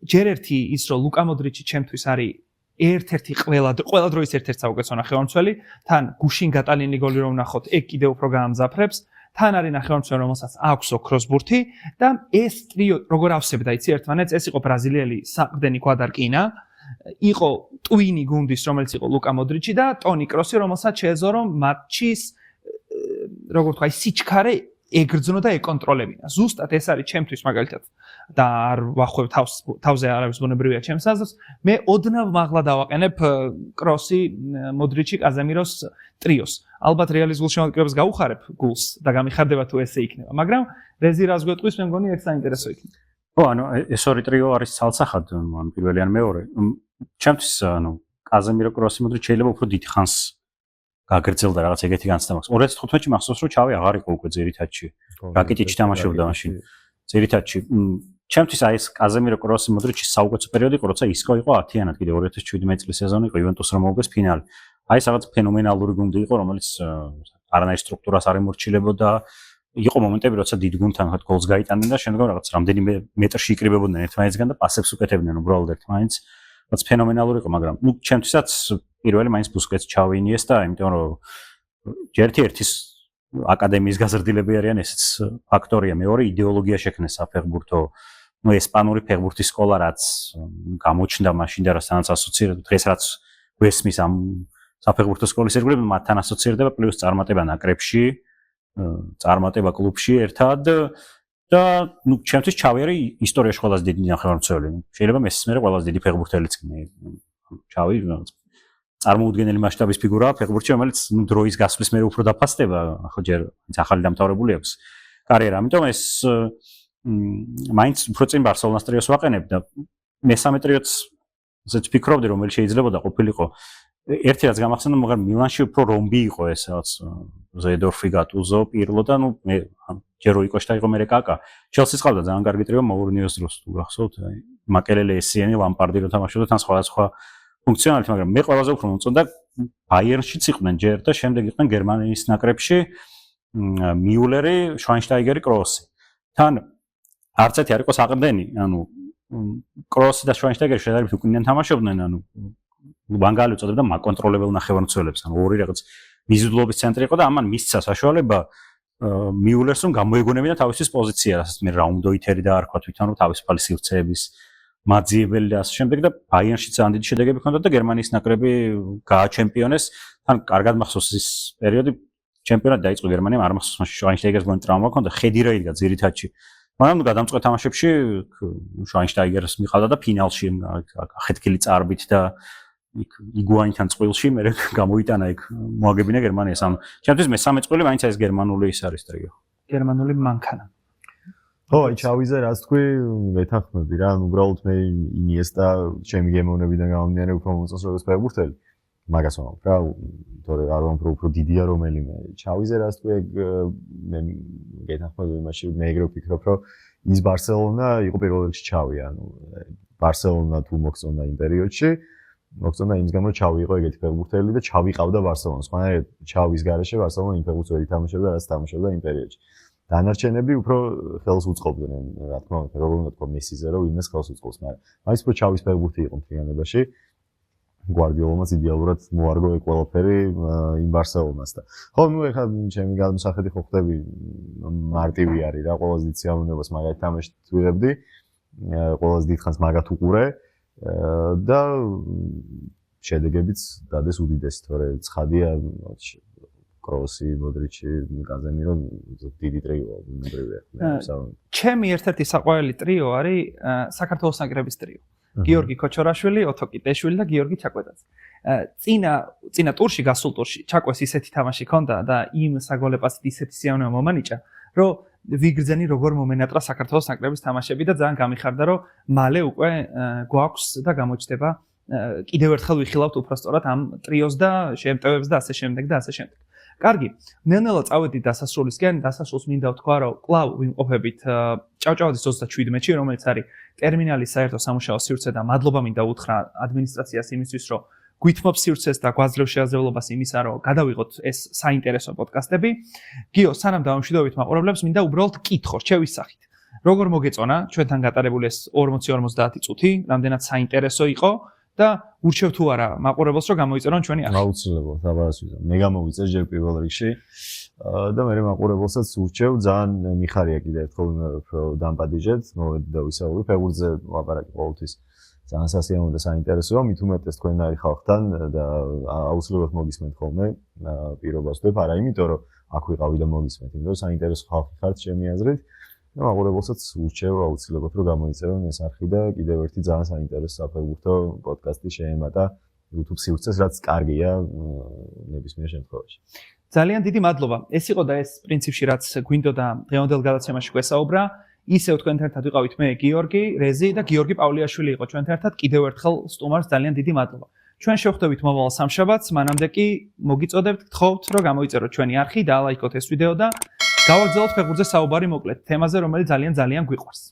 ჯერ ერთი ის რომ ლუკა მოდრიჩი ჩემთვის არის ერთ-ერთი ყველა დროის ერთ-ერთი საუკეთესო ნახევარმცველი თან გუშინ გატალინი გოლი რომ ვნახოთ ეგ კიდევ უფრო გაამძაფრებს თან არის ნახევარმცველი რომელსაც აქვს ოქროსბურთი და ეს ტრიო როგორ ავსებდა იცი ერთმანეთს ეს იყო ბრაზილიელი საყრდენი გვადარკინა იყო ტვინი გუნდის რომელიც იყო ლუკა მოდრიჩი და ტონი კროსი რომელსაც შეეძლო რომ მატჩის როგორ თქვა სიჩქარე ეგრძნო და ეკონტროლებინა. ზუსტად ეს არის ჩემთვის მაგალითად და არ ვახვევ თავზე არავის ბუნებრივია ჩემს აზრს. მე ოდნავ მაღლა დავაყენებ კროსი, მოდრიჩი, კაზემიროს ტრიოს. ალბათ რეალის გულშემატკივრებას გაუხარებ გულს და გამიხარდება თუ ესე იქნება, მაგრამ რეზი რას გვეტყვის მე მგონი ეს საინტერესო იქნება. ხო, ანუ ეს ორი ტრიო არის ცალსახად, ან პირველი ან მეორე. ჩემთვის ანუ კაზემირო, კროსი, მოდრიჩი შეიძლება უფრო დიდ ხანს გაგრძელდა რაღაც ეგეთი განცდა მაქვს. 2015-ში მახსოვს რომ ჩავი აღარ იყო უკვე ძირითადში. რაკიტიჩი თამაშობდა მაშინ. ძირითადში ჩემთვის აი ეს კაზემირო, კროსი, მოდრიჩის საუკეთესო პერიოდი იყო, როცა ისკო იყო 10-ანად კიდე 2017 წლის სეზონი იყო იუვენტუსს რომ მოუგეს ფინალი. აი ეს რაღაც ფენომენალური გუნდი იყო, რომელიც არანაირ სტრუქტურას არ ემორჩილებოდა. იყო მომენტები, როცა დიდ გუნდთან ხოთ გოლს გაიტანდნენ და შემდგომ რაღაც რამდენიმე მეტრში იკრიბებოდნენ ერთმანეთისგან და პასებს უკეთებდნენ უბრალოდ ერთმანეთს. რაც ფენომენალური იყო, მაგრამ ნუ ჩემთვისაც პირველი მაინც ბუსკეტს ჩავინიეს და იმიტომ რომ ჯერ-ერთის აკადემიის გაზრდილები არიან ესეც ფაქტორია, მეორე იდეოლოგია შექმნეს საფეხბურთო, ნუ ესპანური ფეხბურთის სკოლა რაც გამოჩნდა მაშინ და რასაც ასოცირდება დღეს რაც გვესმის ამ საფეხბურთო სკოლის ირგვლივ მათთან ასოცირდება პლუს წარმატება ნაკრებში, წარმატება კლუბში ერთად და ნუ ჩემთვის ჩავი არის ისტორიაში ყველაზე დიდი ნახევარმცველი. შეიძლება მესმერე ყველაზე დიდი ფეხბურთელიც კი ჩავი წარმოუდგენელი მასშტაბის ფიგურაა ფეხბურთში, რომელიც ნუ დროის გასვლის მერე უფრო დაფასდება, ხო ჯერ ახალი დამთავრებული აქვს კარიერა. ამიტომ ეს მაინც უფრო წინ ბარსელონას ტრიოს ვაყენებ და მესამე ტრიოც ისეთ ფიქრობდი რომელიც შეიძლება ყოფილიყო. ერთი რაც გამახსენდა, მაგრამ მილანში უფრო რომბი იყო ეს რაც ზედორფი, გატუზო, პირლო და ნუ მე ჯერ როიკოშთა იყო მერე კაკა. ჩელსის ყავდა ძალიან კარგი ტრიო მაურინიოს დროს თუ გახსოვთ, აი მაკელელე, ესიანი, ლამპარდი რო თამაშობდა თან სხვა ფუნქციონალით, მაგრამ მე ყველაზე უფრო მომწონდა ბაიერნშიც იყვნენ ჯერ და შემდეგ იყვნენ გერმანიის ნაკრებში მიულერი, შვაინშტაიგერი, კროსი. თან არც ერთი არ იყო საყრდენი, ანუ კროსი და შვაინშტაიგერი შედარებით უკუნიდან თამაშობდნენ, ანუ ვანგალი უწოდებდა მაკონტროლებელ ნახევარმცველებს, ანუ ორი რაღაც მიზიდულობის ცენტრი იყო და ამან მისცა საშუალება მიულერს რომ გამოეგონებინა თავისთვის პოზიცია, რასაც მე რაუნდოითერი დაარქვა თვითონ რომ თავისუფალი სივრცეების მაძიებელი და ასე შემდეგ და ბაიერნში ძალიან დიდი შედეგები ჰქონდა და გერმანიის ნაკრები გააჩემპიონეს. თან კარგად მახსოვს ის პერიოდი, ჩემპიონატი დაიწყო გერმანიამ, არ მახსოვს მაშინ შვაინშტაიგერს გონი ტრავმა ჰქონდა, ხედი რა იდგა ძირითადში. მაგრამ გადამწყვეტ თამაშებში შვაინშტაიგერს მიყავდა და ფინალში ახეთქილი წარბით და იქ იგუაინთან წყვილში მე გამოიტანა იქ მოაგებინა გერმანიას. ანუ ჩემთვის მესამე წყვილი მაინც ეს გერმანული ის არის ტრიო. გერმანული მანქანა. ხო, აი ჩავიზე რაც თქვი, მეთანხმები რა, ანუ უბრალოდ მე ინიესტა ჩემი გემოვნებიდან გამომდინარე უფრო მომწონს როგორც ფეხბურთელი. მაგას ვამბობ რა, თორე არ ვამბობ უფრო დიდია რომელიმე. ჩავიზე რაც თქვი, მე მეთანხმები იმაში, მე ეგრე ვფიქრობ, რომ ის ბარსელონა იყო პირველ რიგში ჩავი, ანუ ბარსელონა თუ მოგწონდა იმ პერიოდში, მოგწონდა იმის გამო ჩავი იყო ეგეთი ფეხბურთელი და ჩავი ყავდა ბარსელონას. სხვანაირად ჩავის გარეშე ბარსელონა იმ ფეხბურთს ვერ ითამაშებდა, რაც თამაშობდა იმ პერიოდში. დანარჩენები უფრო ხელს უწყობდნენ, რა თქმა უნდა, როგორ უნდა თქვა მესიზე, რომ იმას ხელს უწყობს, მაგრამ მაინც უფრო ჩავის ფეხბურთი იყო მთლიანობაში. გვარდიოლამაც იდეალურად მოარგო ეგ ყველაფერი იმ ბარსელონას და ხო, ნუ ეხლა ჩემი გადმოსახედი ხო ხდები მარტივი არის რა, ყველაზე დიდ სიამოვნებას მაგათ თამაში თვირებდი, ყველაზე დიდ ხანს მაგათ უყურე და შედეგებიც დადეს უდიდესი, თორე ცხადია კროსი, მოდრიჩი, კაზემირო დიდი ტრიოა, ბუნებრივია. ჩემი ერთ-ერთი საყვარელი ტრიო არის საქართველოს ნაკრების ტრიო. გიორგი ქოჩორაშვილი, ოთო კიტეშვილი და გიორგი ჩაკვეტაძე. წინა ტურში, გასულ ტურში ჩაკვეს ისეთი თამაში ჰქონდა და იმ საგოლეპასით ისეთი სიამოვნება მომანიჭა, რომ ვიგრძენი როგორ მომენატრა საქართველოს ნაკრების თამაშები და ძალიან გამიხარდა, რომ მალე უკვე გვაქვს და გამოჩნდება კიდევ ერთხელ ვიხილავთ უბრალოდ ამ ტრიოს და შემტევებს და ასე შემდეგ და ასე შემდეგ. კარგი, ნელ-ნელა წავედით დასასრულისკენ, დასასრულს მინდა ვთქვა, რომ კლავ ვიმყოფებით ჭავჭავაძის 37-ში, რომელიც არის ტერმინალის საერთო სამუშაო სივრცე და მადლობა მინდა უთხრა ადმინისტრაციას იმისთვის, რომ გვითმობს სივრცეს და გვაძლევს შესაძლებლობას იმისა, რომ გადავიღოთ ეს საინტერესო პოდკასტები. გიო, სანამ დავამშვიდობებით მაყურებლებს, მინდა უბრალოდ კითხო, რჩევის სახით. როგორ მოგეწონა ჩვენთან გატარებული ეს 40-50 წუთი, რამდენად საინტერესო იყო და ურჩევ თუ არა მაყურებელს, რომ გამოიწერონ ჩვენი არხი. აუცილებლად, აბარას ვიზა. მე გამოვიწერ ჯერ პირველ რიგში და მე მაყურებელსაც ურჩევ, ძალიან მიხარია კიდევ ერთხელ ვიმეორებ, რომ დამპადიჟეთ, მოვედი და ვისაუბრებ, ფეხბურთზე ლაპარაკი ყოველთვის ძალიან სასიამოვნო და საინტერესოა, მით უმეტეს თქვენნაირ ხალხთან და აუცილებლად მოგისმენთ ხოლმე პირობას ვდებ, არა იმიტომ რომ აქ ვიყავი და მოგისმენთ, იმიტომ რომ საინტერესო ხალხი ხართ ჩემი აზრით და მაყურებელსაც ურჩევ აუცილებლად რომ გამოიწერონ ეს არხი და კიდევ ერთი ძალიან საინტერესო საფეხბურთო პოდკასტი შეემატა YouTube სივრცეს, რაც კარგია ნებისმიერ შემთხვევაში. ძალიან დიდი მადლობა. ეს იყო და ეს პრინციპში რაც გვინდოდა დღევანდელ გადაცემაში გვესაუბრა. ისევ თქვენთან ერთად ვიყავით მე, გიორგი, რეზი და გიორგი პავლიაშვილი იყო ჩვენთან ერთად. კიდევ ერთხელ სტუმარს ძალიან დიდი მადლობა. ჩვენ შევხვდებით მომავალ სამშაბათს, მანამდე კი მოგიწოდებთ, გთხოვთ, რომ გამოიწეროთ ჩვენი არხი და ლაიქოთ ეს ვიდეო და გავაგრძელოთ ფეხბურთზე საუბარი მოკლედ თემაზე, რომელიც ძალიან გვიყვარს.